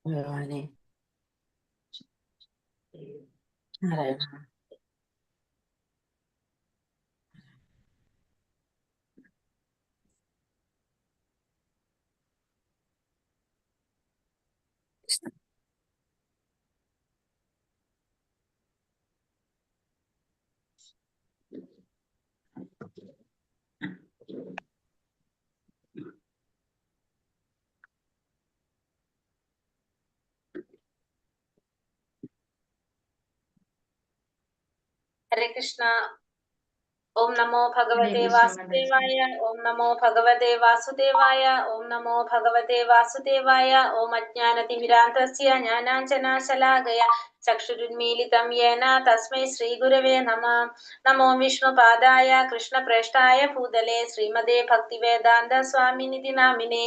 ഭഗവാനെ നാരായണ. ഹരേ കൃഷ്ണ. ഓം നമോ ഭഗവതേ വാസുദേവായ. ഓം നമോ ഭഗവതേ വാസുദേവായ. ഓം നമോ ഭഗവതേ വാസുദേവായ. ഓം അജ്ഞാനതിമിരാന്തസ്യ ജ്ഞാനാഞ്ജനാശലാകയ ചക്ഷുരുന്മീലിതം യേന തസ്മൈ ശ്രീഗുരവേ നമഃ. നമോ വിഷ്ണുപാദായ കൃഷ്ണപ്രേഷ്ഠായ ഭൂതലേ ശ്രീമതേ ഭക്തിവേദാന്ത സ്വാമിനിധി നാമിനേ.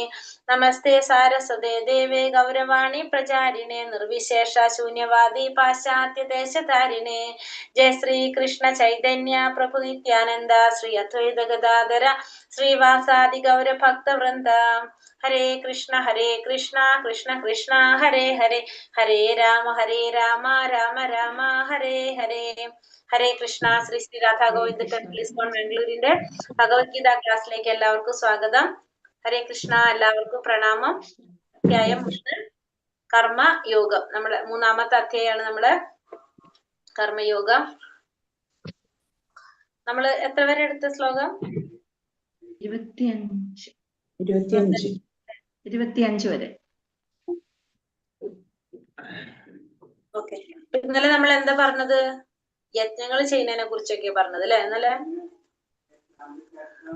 നമസ്തേ സാരസ്വതേ ദേവേ ഗൗരവാണി പ്രചാരിണേ നിർവിശേഷ ശൂന്യവാദി പാശ്ചാത്യദേശധാരിണേ. ജയ ശ്രീ കൃഷ്ണ ചൈതന്യ പ്രഭു നിത്യാനന്ദ ശ്രീ അദ്വൈത ഗദാധര ശ്രീവാസാദി ഗൗര ഭക്തവൃന്ദ. ഹരേ കൃഷ്ണ കൃഷ്ണ കൃഷ്ണ ഹരേ ഹരേ, ഹരേ രാമ രാമ രാമ ഹരേ ഹരേ. ഹരേ കൃഷ്ണ. ശ്രീ ശ്രീ രാധാ ഗോവിന്ദ ടെമ്പിൾ ഇസ്കോൺ ബാംഗ്ലൂരിന്റെ ഭഗവത്ഗീത ക്ലാസ്സിലേക്ക് എല്ലാവർക്കും സ്വാഗതം. ഹരേ കൃഷ്ണ. എല്ലാവർക്കും പ്രണാമം. അധ്യായം 3 കർമ്മ യോഗം. നമ്മുടെ 3-ാമത്തെ അധ്യായമാണ് നമ്മുടെ കർമ്മയോഗം. നമ്മള് എത്ര വരെ എടുത്ത ശ്ലോകം? 25 വരെ. ഓക്കെ. ഇന്നലെ നമ്മൾ എന്താ പറഞ്ഞത്? യജ്ഞങ്ങൾ ചെയ്യുന്നതിനെ കുറിച്ചൊക്കെ പറഞ്ഞത് അല്ലെ? ഇന്നലെ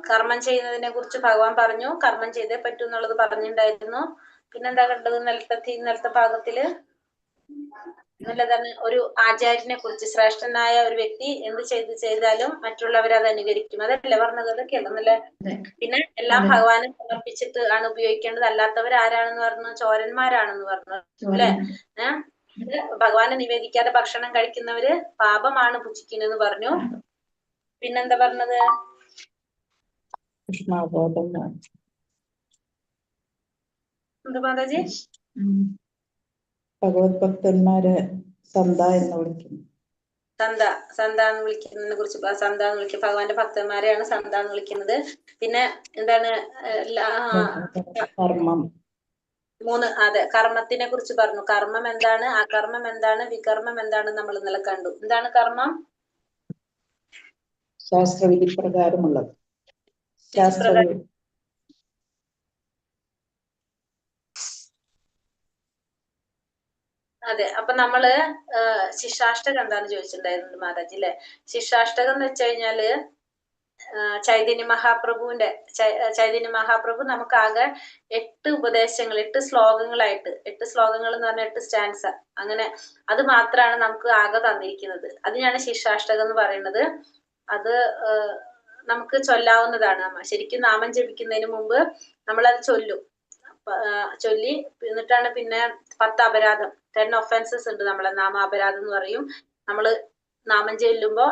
കർമ്മം ചെയ്യുന്നതിനെ കുറിച്ച് ഭഗവാൻ പറഞ്ഞു. കർമ്മം ചെയ്തേ പറ്റൂ എന്നുള്ളത് പറഞ്ഞിട്ടുണ്ടായിരുന്നു. പിന്നെന്താ കണ്ടത് ഇന്നലത്തെ ഭാഗത്തില്? നല്ലതാണ്. ഒരു ആചാര്യനെ കുറിച്ച്, ശ്രേഷ്ഠനായ ഒരു വ്യക്തി എന്ത് ചെയ്താലും മറ്റുള്ളവർ അത് അനുകരിക്കും. അതല്ലേ പറഞ്ഞത്? അതൊക്കെയല്ല നല്ല. പിന്നെ എല്ലാം ഭഗവാന് സമർപ്പിച്ചിട്ട് ആണ് ഉപയോഗിക്കേണ്ടത്. അല്ലാത്തവർ ആരാണെന്ന് പറഞ്ഞു? ചോരന്മാരാണെന്ന് പറഞ്ഞു അല്ലെ? ഭഗവാന് നിവേദിക്കാതെ ഭക്ഷണം കഴിക്കുന്നവര് പാപമാണ് ഭുജിക്കുന്നതെന്ന് പറഞ്ഞു. പിന്നെന്താ പറഞ്ഞത്? എന്താ മാതാജി? ഭഗവത് ഭക്തന്മാരെ സന്ത എന്ന് വിളിക്കുന്നു. സന്ത എന്ന് വിളിക്കുന്നതിനെ കുറിച്ച്, സന്ത എന്ന് വിളിക്കുക ഭഗവാന്റെ ഭക്തന്മാരെയാണ് സന്ത എന്ന് വിളിക്കുന്നത്. പിന്നെ എന്താണ്? കർമ്മം 3. അതെ, കർമ്മത്തിനെ കുറിച്ച് പറഞ്ഞു. കർമ്മം എന്താണ്, അകർമ്മം എന്താണ്, വികർമ്മം എന്താണ് നമ്മൾ ഇന്നലെ കണ്ടു. എന്താണ് കർമ്മം? ശാസ്ത്രവിധി പ്രകാരമുള്ളത്. അതെ. അപ്പൊ നമ്മള് ശിക്ഷാഷ്ടകം എന്താന്ന് ചോദിച്ചിട്ടുണ്ടായിരുന്നു മാതാജി അല്ലെ? ശിക്ഷാഷ്ടകം എന്ന് വെച്ച് കഴിഞ്ഞാല് ചൈതന്യ മഹാപ്രഭു നമുക്കാകെ 8 ഉപദേശങ്ങൾ, 8 ശ്ലോകങ്ങളായിട്ട്, 8 ശ്ലോകങ്ങൾ എന്ന് പറഞ്ഞാൽ 8 സ്റ്റാൻസ, അങ്ങനെ അത് മാത്രമാണ് നമുക്ക് ആകെ തന്നിരിക്കുന്നത്. അതിനാണ് ശിക്ഷാഷ്ടകം എന്ന് പറയുന്നത്. അത് നമുക്ക് ചൊല്ലാവുന്നതാണ്. ശരിക്കും നാമം ജപിക്കുന്നതിന് മുമ്പ് നമ്മളത് ചൊല്ലി എന്നിട്ടാണ് പിന്നെ 10 അപരാധം, 10 ഒഫൻസസ് ഉണ്ട് നമ്മളെ നാമാപരാധം എന്ന് പറയും. നമ്മള് നാമം ചെല്ലുമ്പോ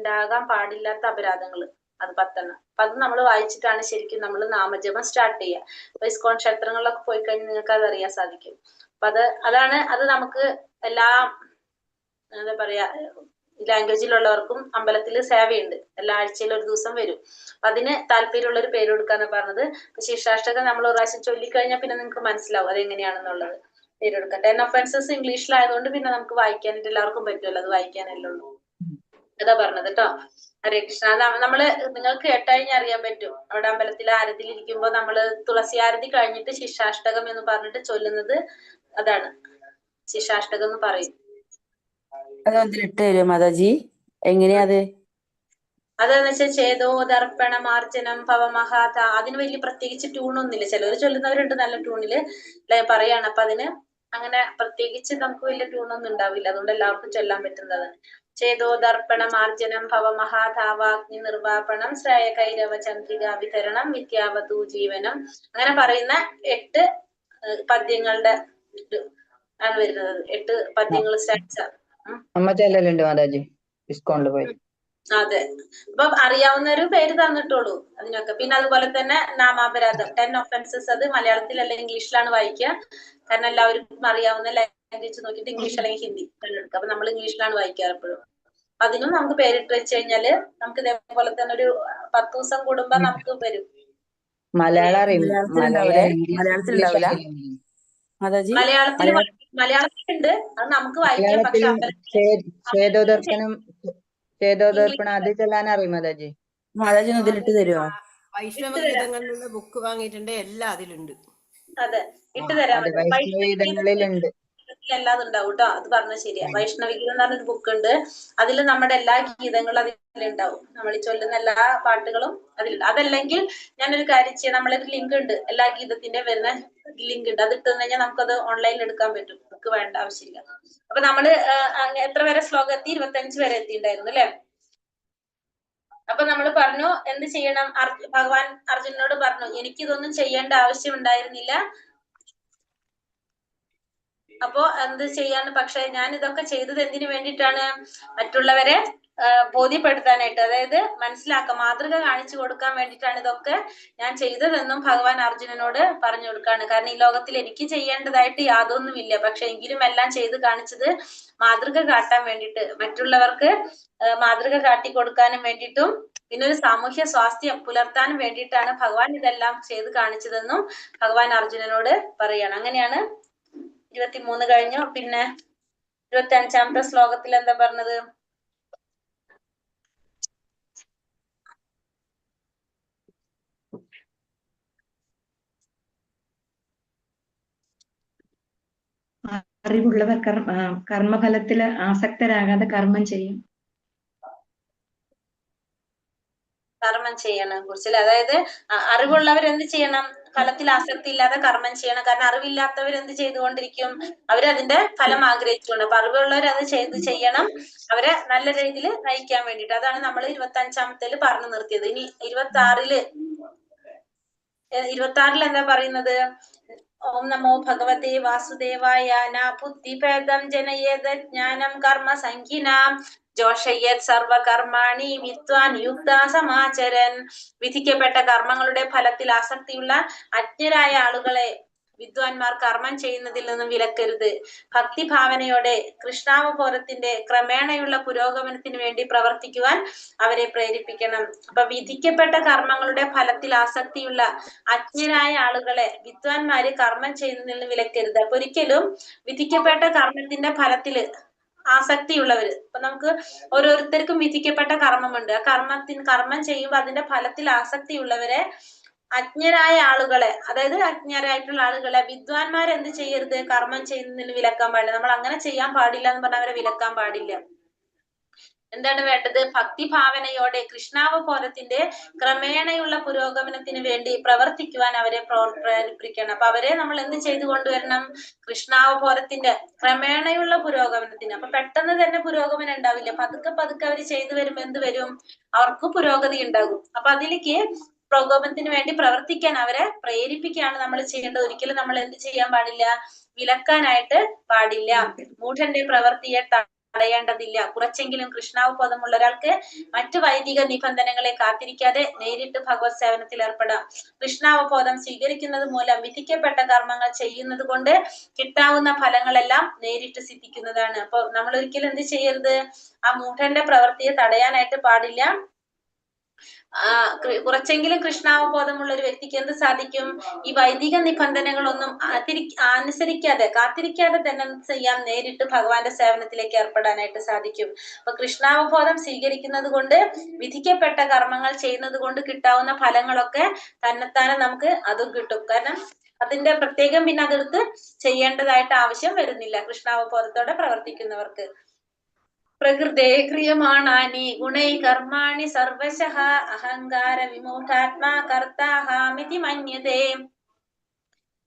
ഉണ്ടാകാൻ പാടില്ലാത്ത അപരാധങ്ങൾ, അത് 10. അപ്പൊ അത് നമ്മൾ വായിച്ചിട്ടാണ് ശരിക്കും നമ്മൾ നാമജപം സ്റ്റാർട്ട് ചെയ്യുക. അപ്പൊ ഇസ്കോൺ ക്ഷേത്രങ്ങളിലൊക്കെ പോയി കഴിഞ്ഞാൽ നിങ്ങൾക്ക് അത് അറിയാൻ സാധിക്കും. അപ്പൊ അത് നമുക്ക് എല്ലാ എന്താ പറയാ ലാംഗ്വേജിലുള്ളവർക്കും അമ്പലത്തിൽ സേവയുണ്ട്. എല്ലാ ആഴ്ചയിലും ഒരു ദിവസം വരും. അപ്പൊ അതിന് താല്പര്യമുള്ള ഒരു പേര് കൊടുക്കാന്ന് പറഞ്ഞത്. ശിക്ഷാഷ്ടകം നമ്മൾ ഒരു പ്രാവശ്യം ചൊല്ലിക്കഴിഞ്ഞാൽ പിന്നെ നിങ്ങൾക്ക് മനസ്സിലാവും അതെങ്ങനെയാണെന്നുള്ളത്. പേരെടുക്കാം. 10 ഒഫൻസസ് ഇംഗ്ലീഷിലായതുകൊണ്ട് പിന്നെ നമുക്ക് വായിക്കാനായിട്ട് എല്ലാവർക്കും പറ്റുമല്ലോ, അത് വായിക്കാനല്ലേ ഉള്ളൂ. അതാ പറഞ്ഞത് കേട്ടോ. ഹരേ കൃഷ്ണ. നമ്മള് നിങ്ങൾക്ക് കേട്ടുകഴിഞ്ഞാൽ അറിയാൻ പറ്റും. അവിടെ അമ്പലത്തിൽ ആരതിയിലിരിക്കുമ്പോ നമ്മള് തുളസി ആരതി കഴിഞ്ഞിട്ട് ശിക്ഷാഷ്ടകം എന്ന് പറഞ്ഞിട്ട് ചൊല്ലുന്നത് അതാണ്. ശിക്ഷാഷ്ടകം എന്ന് പറയും. അതൊന്നിട്ട് തരുമോ മാതാജി? എങ്ങനെയാ അത്? അതെന്ന് വെച്ചാൽ ചേതോ ദർപ്പണ മാർജനം ഭവമഹാത. അതിന് വലിയ പ്രത്യേകിച്ച് ട്യൂണൊന്നുമില്ല. ചിലവർ ചൊല്ലുന്നവരുണ്ട് നല്ല ട്യൂണില് പറയാണ്. അപ്പൊ അതിന് അങ്ങനെ പ്രത്യേകിച്ച് നമുക്ക് വലിയ ട്യൂണൊന്നും ഉണ്ടാവില്ല. അതുകൊണ്ട് എല്ലാവർക്കും ചൊല്ലാൻ പറ്റുന്നത്. ചേതോ ദർപ്പണ മാർജനം ഭവമഹാധാവാഗ്നി നിർവാപണം ശ്രേയ കൈരവ ചന്ദ്രിക വിതരണം വിദ്യാവതു ജീവനം. അങ്ങനെ പറയുന്ന 8 പദ്യങ്ങളുടെ ആണ് വരുന്നത്. 8 പദ്യങ്ങൾ സ്റ്റാൻസ. അമ്മ ചെല്ലലുണ്ട് മാതാജി ഇസ്കോണില് പോയി. അതെ. അപ്പൊ അറിയാവുന്നൊരു പേര് തന്നിട്ടുള്ളൂ അതിനൊക്കെ. പിന്നെ അതുപോലെ തന്നെ നാമാപരാധം 10 ഒഫൻസസ്, അത് മലയാളത്തിൽ അല്ലെങ്കിൽ ഇംഗ്ലീഷിലാണ് വായിക്കുക. കാരണം എല്ലാവർക്കും അറിയാവുന്ന ലാംഗ്വേജ് നോക്കിയിട്ട് ഇംഗ്ലീഷ് അല്ലെങ്കിൽ ഹിന്ദി എടുക്കുക. അപ്പൊ നമ്മൾ ഇംഗ്ലീഷിലാണ് വായിക്കാറ് എപ്പോഴും. അതിനും നമുക്ക് പേരിട്ട് വെച്ച് കഴിഞ്ഞാല് നമുക്ക് ഇതേപോലെ തന്നെ ഒരു 10 ദിവസം കൂടുമ്പോ നമുക്ക് വരും. മലയാളം അറിയും. മലയാളത്തിലുണ്ടാവൂലേ? ഇംഗ്ലീഷ് മലയാളത്തിലുണ്ടാവില്ല അറിയില്ല. മാതാജി? മലയാളത്തിലുണ്ട്, അത് നമുക്ക് വായിക്കാം. പക്ഷെ മലയാളത്തിലും ഛേദോദർപ്പണം അത് ചെല്ലാൻ അറിയും മാതാജി. മാതാജി ഒന്ന് ഇതിലിട്ട് തരുമോ? വൈഷ്ണവ ഗീതങ്ങളിലുള്ള ബുക്ക് വാങ്ങിയിട്ടുണ്ട്, എല്ലാം അതിലുണ്ട്. അതെ, ഇട്ട് തരാൻ അതെ, വൈഷ്ണവ ഗീതങ്ങളിലുണ്ട്. അല്ലാതെ ഉണ്ടാവും കേട്ടോ. അത് പറഞ്ഞ ശരിയാ. വൈഷ്ണവഗീതം എന്ന് പറഞ്ഞൊരു ബുക്ക് ഉണ്ട്. അതിൽ നമ്മുടെ എല്ലാ ഗീതങ്ങളും അതിലുണ്ടാവും. നമ്മൾ ഈ ചൊല്ലുന്ന എല്ലാ പാട്ടുകളും അതിലുണ്ട്. അതല്ലെങ്കിൽ ഞാനൊരു കാര്യം ചെയ്യാം, നമ്മളൊരു ലിങ്ക് ഉണ്ട്, എല്ലാ ഗീതത്തിന്റെ വരുന്ന ലിങ്ക് ഉണ്ട്. അത് ഇട്ട് കഴിഞ്ഞാൽ നമുക്കത് ഓൺലൈനിൽ എടുക്കാൻ പറ്റും. ബുക്ക് വേണ്ട ആവശ്യമില്ല. അപ്പൊ നമ്മള് എത്ര വരെ ശ്ലോകം എത്തി? 25 വരെ എത്തിയിട്ടുണ്ടായിരുന്നു അല്ലെ? അപ്പൊ നമ്മൾ പറഞ്ഞു എന്ത് ചെയ്യണം? ഭഗവാൻ അർജുനനോട് പറഞ്ഞു, എനിക്കിതൊന്നും ചെയ്യേണ്ട ആവശ്യം ഉണ്ടായിരുന്നില്ല. അപ്പോ എന്ത് ചെയ്യാന്ന്? പക്ഷെ ഞാൻ ഇതൊക്കെ ചെയ്തത് എന്തിനു വേണ്ടിയിട്ടാണ്? മറ്റുള്ളവരെ ബോധ്യപ്പെടുത്താനായിട്ട്, അതായത് മനസ്സിലാക്കാൻ, മാതൃക കാണിച്ചു കൊടുക്കാൻ വേണ്ടിയിട്ടാണ് ഇതൊക്കെ ഞാൻ ചെയ്തതെന്നും ഭഗവാൻ അർജുനനോട് പറഞ്ഞു കൊടുക്കാണ്. കാരണം ഈ ലോകത്തിൽ എനിക്ക് ചെയ്യേണ്ടതായിട്ട് യാതൊന്നുമില്ല, പക്ഷെ എങ്കിലും എല്ലാം ചെയ്ത് കാണിച്ചത് മാതൃക കാട്ടാൻ വേണ്ടിയിട്ട്, മറ്റുള്ളവർക്ക് മാതൃക കാട്ടി കൊടുക്കാനും വേണ്ടിയിട്ടും പിന്നെ ഒരു സാമൂഹ്യ സ്വാസ്ഥ്യം പുലർത്താനും വേണ്ടിയിട്ടാണ് ഭഗവാൻ ഇതെല്ലാം ചെയ്ത് കാണിച്ചതെന്നും ഭഗവാൻ അർജുനനോട് പറയാണ്. അങ്ങനെയാണ് 23 കഴിഞ്ഞു. പിന്നെ 25-ാമത്തെ ശ്ലോകത്തിൽ എന്താ പറഞ്ഞത്? അറിവുള്ളവർ കർമ്മഫലത്തിൽ ആസക്തരാകാതെ കർമ്മം ചെയ്യും. കർമ്മം ചെയ്യണം കുറിച്ചല്ലേ? അതായത് അറിവുള്ളവർ എന്ത് ചെയ്യണം? ഫലത്തിൽ ആസക്തി ഇല്ലാതെ കർമ്മം ചെയ്യണം. കാരണം അറിവില്ലാത്തവർ എന്ത് ചെയ്തുകൊണ്ടിരിക്കും? അവരതിന്റെ ഫലം ആഗ്രഹിച്ചുകൊണ്ട്. അപ്പൊ അറിവുള്ളവർ അത് ചെയ്യണം, അവരെ നല്ല രീതിയിൽ നയിക്കാൻ വേണ്ടിയിട്ട്. അതാണ് നമ്മൾ 25-ാമത്തേല് പറഞ്ഞു നിർത്തിയത്. ഇനി 26-ല് എന്താ പറയുന്നത്? ഓം നമോ ഭഗവതേ വാസുദേവായ ന ബുദ്ധിഭേദം ജനയേത ജ്ഞാനം കർമ്മ സംഖ്യനാം ജോഷയത് സർവകർമാണി വിദ്വാൻ യുക്ത സമാചരൻ. വിധിക്കപ്പെട്ട കർമ്മങ്ങളുടെ ഫലത്തിൽ ആസക്തിയുള്ള അജ്ഞരായ ആളുകളെ വിദ്വാൻമാർ കർമ്മം ചെയ്യുന്നതിൽ നിന്നും വിലക്കരുത്. ഭക്തിഭാവനയോടെ കൃഷ്ണാവബോധത്തിന്റെ ക്രമേണയുള്ള പുരോഗമനത്തിന് വേണ്ടി പ്രവർത്തിക്കുവാൻ അവരെ പ്രേരിപ്പിക്കണം. അപ്പൊ വിധിക്കപ്പെട്ട കർമ്മങ്ങളുടെ ഫലത്തിൽ ആസക്തിയുള്ള അജ്ഞരായ ആളുകളെ വിദ്വാൻമാര് കർമ്മം ചെയ്യുന്നതിൽ നിന്ന് വിലക്കരുത്. അപ്പൊ ഒരിക്കലും വിധിക്കപ്പെട്ട കർമ്മത്തിന്റെ ഫലത്തില് ആസക്തിയുള്ളവര്, ഇപ്പൊ നമുക്ക് ഓരോരുത്തർക്കും വിധിക്കപ്പെട്ട കർമ്മമുണ്ട്. ആ കർമ്മം ചെയ്യുമ്പോൾ അതിന്റെ ഫലത്തിൽ ആസക്തിയുള്ളവരെ, അജ്ഞരായ ആളുകളെ, അതായത് അജ്ഞരായിട്ടുള്ള ആളുകളെ വിദ്വാൻമാർ എന്ത് ചെയ്യരുത്? കർമ്മം ചെയ്യുന്നതിന് വിലക്കാൻ പാടില്ല. നമ്മൾ അങ്ങനെ ചെയ്യാൻ പാടില്ല എന്ന് പറഞ്ഞാൽ അവരെ വിലക്കാൻ പാടില്ല. എന്താണ് വേണ്ടത്? ഭക്തിഭാവനയോടെ കൃഷ്ണാവബോധത്തിന്റെ ക്രമേണയുള്ള പുരോഗമനത്തിന് വേണ്ടി പ്രവർത്തിക്കുവാൻ അവരെ പ്രേരിപ്പിക്കണം. അപ്പൊ അവരെ നമ്മൾ എന്ത് ചെയ്തു കൊണ്ടുവരണം? കൃഷ്ണാവബോധത്തിന്റെ ക്രമേണയുള്ള പുരോഗമനത്തിന്. അപ്പൊ പെട്ടെന്ന് തന്നെ പുരോഗമനം ഉണ്ടാവില്ല. പതുക്കെ പതുക്കെ അവർ ചെയ്തു വരുമ്പോ എന്ത് വരും? അവർക്ക് പുരോഗതി ഉണ്ടാകും. അപ്പൊ അതിലേക്ക് പുരോഗമനത്തിന് വേണ്ടി പ്രവർത്തിക്കാൻ അവരെ പ്രേരിപ്പിക്കുകയാണ് നമ്മൾ ചെയ്യേണ്ടത്. ഒരിക്കലും നമ്മൾ എന്ത് ചെയ്യാൻ പാടില്ല? വിലക്കാനായിട്ട് പാടില്ല. മൂഢന്റെ പ്രവൃത്തിയെ തടയേണ്ടതില്ല. കുറച്ചെങ്കിലും കൃഷ്ണാവബോധമുള്ള ഒരാൾക്ക് മറ്റു വൈദിക നിബന്ധനകളെ കാത്തിരിക്കാതെ നേരിട്ട് ഭഗവത് സേവനത്തിൽ ഏർപ്പെടാം. കൃഷ്ണാവബോധം സ്വീകരിക്കുന്നത് മൂലം വിധിക്കപ്പെട്ട കർമ്മങ്ങൾ ചെയ്യുന്നത് കൊണ്ട് കിട്ടാവുന്ന ഫലങ്ങളെല്ലാം നേരിട്ട് സിദ്ധിക്കുന്നതാണ്. അപ്പൊ നമ്മൾ ഒരിക്കലും എന്ത് ചെയ്യരുത്? ആ മൂഢന്റെ പ്രവൃത്തിയെ തടയാനായിട്ട് പാടില്ല. കുറച്ചെങ്കിലും കൃഷ്ണാവബോധമുള്ള ഒരു വ്യക്തിക്ക് എന്ത് സാധിക്കും? ഈ വൈദിക നിബന്ധനകളൊന്നും അനുസരിക്കാതെ കാത്തിരിക്കാതെ തന്നെ ചെയ്യാൻ, നേരിട്ട് ഭഗവാന്റെ സേവനത്തിലേക്ക് ഏർപ്പെടാനായിട്ട് സാധിക്കും. അപ്പൊ കൃഷ്ണാവബോധം സ്വീകരിക്കുന്നത് കൊണ്ട് വിധിക്കപ്പെട്ട കർമ്മങ്ങൾ ചെയ്യുന്നത് കൊണ്ട് കിട്ടാവുന്ന ഫലങ്ങളൊക്കെ തന്നെത്താനെ നമുക്ക് അതും കിട്ടും. കാരണം അതിന്റെ പ്രത്യേകം പിന്നെ അതെടുത്ത് ചെയ്യേണ്ടതായിട്ട് ആവശ്യം വരുന്നില്ല കൃഷ്ണാവബോധത്തോടെ പ്രവർത്തിക്കുന്നവർക്ക്. പ്രകൃതേ ക്രിയമാണാനി ഗുണൈ കർമാണി സർവശഃ അഹങ്കാര വിമൂഢാത്മാ കർത്താഹാമിതി മന്യതേ.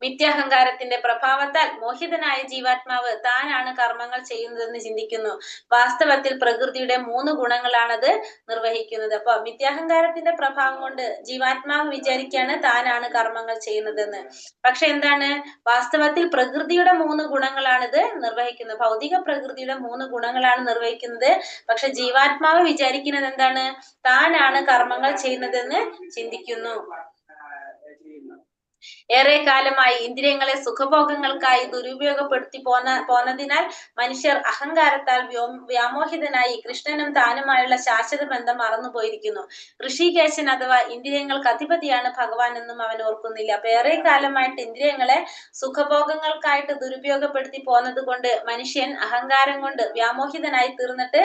മിഥ്യാഹങ്കാരത്തിന്റെ പ്രഭാവത്താൽ മോഹിതനായ ജീവാത്മാവ് താനാണ് കർമ്മങ്ങൾ ചെയ്യുന്നതെന്ന് ചിന്തിക്കുന്നു. വാസ്തവത്തിൽ പ്രകൃതിയുടെ 3 ഗുണങ്ങളാണത് നിർവഹിക്കുന്നത്. അപ്പൊ മിഥ്യാഹങ്കാരത്തിന്റെ പ്രഭാവം കൊണ്ട് ജീവാത്മാവ് വിചാരിക്കാണ് താനാണ് കർമ്മങ്ങൾ ചെയ്യുന്നതെന്ന്. പക്ഷെ എന്താണ്, വാസ്തവത്തിൽ പ്രകൃതിയുടെ 3 ഗുണങ്ങളാണിത് നിർവഹിക്കുന്നത്. ഭൗതിക പ്രകൃതിയുടെ 3 ഗുണങ്ങളാണ് നിർവഹിക്കുന്നത്. പക്ഷെ ജീവാത്മാവ് വിചാരിക്കുന്നത് എന്താണ്, താനാണ് കർമ്മങ്ങൾ ചെയ്യുന്നതെന്ന് ചിന്തിക്കുന്നു. ഏറെ കാലമായി ഇന്ദ്രിയങ്ങളെ സുഖഭോഗങ്ങൾക്കായി ദുരുപയോഗപ്പെടുത്തി പോന്നതിനാൽ മനുഷ്യർ അഹങ്കാരത്താൽ വ്യാമോഹിതനായി കൃഷ്ണനും താനുമായുള്ള ശാശ്വത ബന്ധം മറന്നുപോയിരിക്കുന്നു. ഋഷികേശൻ അഥവാ ഇന്ദ്രിയങ്ങൾക്ക് അധിപതിയാണ് ഭഗവാൻ എന്നും അവൻ ഓർക്കുന്നില്ല. അപ്പൊ ഏറെ കാലമായിട്ട് ഇന്ദ്രിയങ്ങളെ സുഖഭോഗങ്ങൾക്കായിട്ട് ദുരുപയോഗപ്പെടുത്തി പോന്നത് കൊണ്ട് മനുഷ്യൻ അഹങ്കാരം കൊണ്ട് വ്യാമോഹിതനായി തീർന്നിട്ട്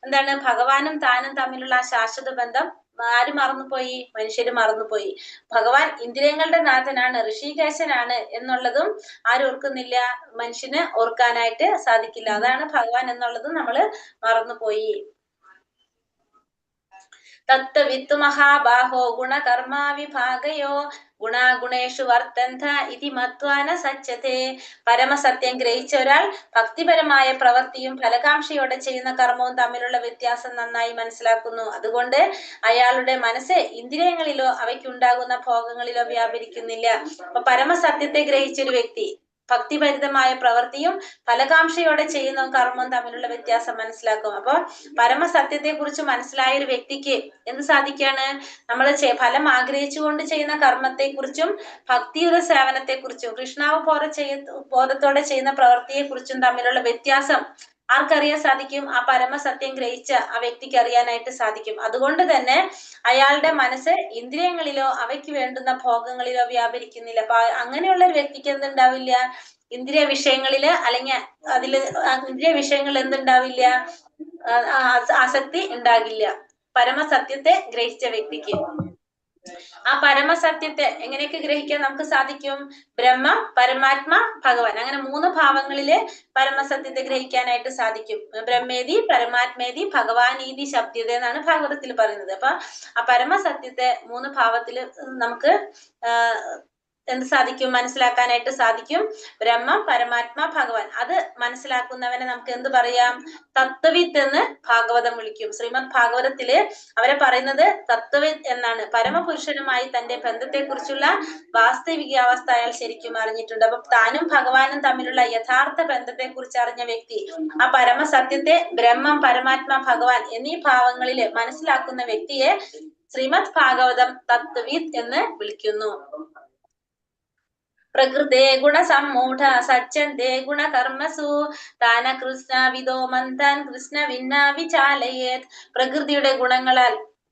എന്താണ്, ഭഗവാനും താനും തമ്മിലുള്ള ആ ശാശ്വത ബന്ധം ആര് മറന്നുപോയി, മനുഷ്യര് മറന്നുപോയി. ഭഗവാൻ ഇന്ദ്രിയങ്ങളുടെ നാഥനാണ്, ഋഷികേശനാണ് എന്നുള്ളതും ആരോർക്കുന്നില്ല, മനുഷ്യന് ഓർക്കാനായിട്ട് സാധിക്കില്ല. അതാണ് ഭഗവാൻ എന്നുള്ളതും നമ്മള് മറന്നുപോയി. തത്വവിത്തു മഹാബാഹോ ഗുണകർമാ വിഭാഗയോ ഗുണാഗുണേഷു വർത്തന്ത ഇതി മത്വാന സച്യതേ. പരമസത്യം ഗ്രഹിച്ച ഒരാൾ ഭക്തിപരമായ പ്രവൃത്തിയും ഫലകാംക്ഷയോടെ ചെയ്യുന്ന കർമ്മവും തമ്മിലുള്ള വ്യത്യാസം നന്നായി മനസ്സിലാക്കുന്നു. അതുകൊണ്ട് അയാളുടെ മനസ്സ് ഇന്ദ്രിയങ്ങളിലോ അവയ്ക്കുണ്ടാകുന്ന ഭോഗങ്ങളിലോ വ്യാപരിക്കുന്നില്ല. അപ്പൊ പരമസത്യത്തെ ഗ്രഹിച്ചൊരു വ്യക്തി ഭക്തിഭരിതമായ പ്രവൃത്തിയും ഫലകാംക്ഷയോടെ ചെയ്യുന്ന കർമ്മവും തമ്മിലുള്ള വ്യത്യാസം മനസ്സിലാക്കും. അപ്പൊ പരമസത്യത്തെ കുറിച്ച് മനസ്സിലായ ഒരു വ്യക്തിക്ക് എന്ത് സാധിക്കാണ്, നമ്മൾ ഫലം ആഗ്രഹിച്ചുകൊണ്ട് ചെയ്യുന്ന കർമ്മത്തെ കുറിച്ചും ഭക്തിയുടെ സേവനത്തെ കുറിച്ചും ബോധത്തോടെ ചെയ്യുന്ന പ്രവൃത്തിയെ കുറിച്ചും തമ്മിലുള്ള വ്യത്യാസം ആർക്കറിയാൻ സാധിക്കും, ആ പരമസത്യം ഗ്രഹിച്ച ആ വ്യക്തിക്ക് അറിയാനായിട്ട് സാധിക്കും. അതുകൊണ്ട് തന്നെ അയാളുടെ മനസ്സ് ഇന്ദ്രിയങ്ങളിലോ അവയ്ക്ക് വേണ്ടുന്ന ഭോഗങ്ങളിലോ വ്യാപരിക്കുന്നില്ല. അപ്പൊ അങ്ങനെയുള്ള ഒരു വ്യക്തിക്ക് എന്തുണ്ടാവില്ല, ഇന്ദ്രിയ വിഷയങ്ങളില് അല്ലെങ്കിൽ ഇന്ദ്രിയ വിഷയങ്ങളിൽ എന്തുണ്ടാവില്ല, ആസക്തി ഉണ്ടാകില്ല പരമസത്യത്തെ ഗ്രഹിച്ച വ്യക്തിക്ക്. ആ പരമസത്യത്തെ എങ്ങനെയൊക്കെ ഗ്രഹിക്കാൻ നമുക്ക് സാധിക്കും, ബ്രഹ്മ, പരമാത്മ, ഭഗവാൻ, അങ്ങനെ 3 ഭാവങ്ങളില് പരമസത്യത്തെ ഗ്രഹിക്കാനായിട്ട് സാധിക്കും. ബ്രഹ്മേതി, പരമാത്മേതി, ഭഗവാനീതി ശബ്ദത എന്നാണ് ഭാഗവതത്തിൽ പറയുന്നത്. അപ്പൊ ആ പരമസത്യത്തെ 3 ഭാവത്തില് നമുക്ക് എന്ത് സാധിക്കും, മനസ്സിലാക്കാനായിട്ട് സാധിക്കും. ബ്രഹ്മം, പരമാത്മ, ഭഗവാൻ. അത് മനസ്സിലാക്കുന്നവനെ നമുക്ക് എന്ത് പറയാം, തത്വവിത്ത് എന്ന് ഭാഗവതം വിളിക്കും. ശ്രീമദ് ഭാഗവതത്തില് അവരെ പറയുന്നത് തത്വവിത്ത് എന്നാണ്. പരമപുരുഷനുമായി തന്റെ ബന്ധത്തെ കുറിച്ചുള്ള വാസ്തവികാവസ്ഥ അയാൾ ശരിക്കും അറിഞ്ഞിട്ടുണ്ട്. അപ്പൊ താനും ഭഗവാനും തമ്മിലുള്ള യഥാർത്ഥ ബന്ധത്തെ കുറിച്ച് അറിഞ്ഞ വ്യക്തി ആ പരമസത്യത്തെ ബ്രഹ്മം, പരമാത്മ, ഭഗവാൻ എന്നീ ഭാവങ്ങളില് മനസ്സിലാക്കുന്ന വ്യക്തിയെ ശ്രീമദ് ഭാഗവതം തത്വവിത്ത് എന്ന് വിളിക്കുന്നു. പ്രകൃതേ ഗുണസമ്മൂഢ സജ്ജന്തേ ഗുണകർമ്മസു താന കൃഷ്ണവിദോ മന്താൻ കൃഷ്ണവിന്നാ വിചാലയേത്. പ്രകൃതിയുടെ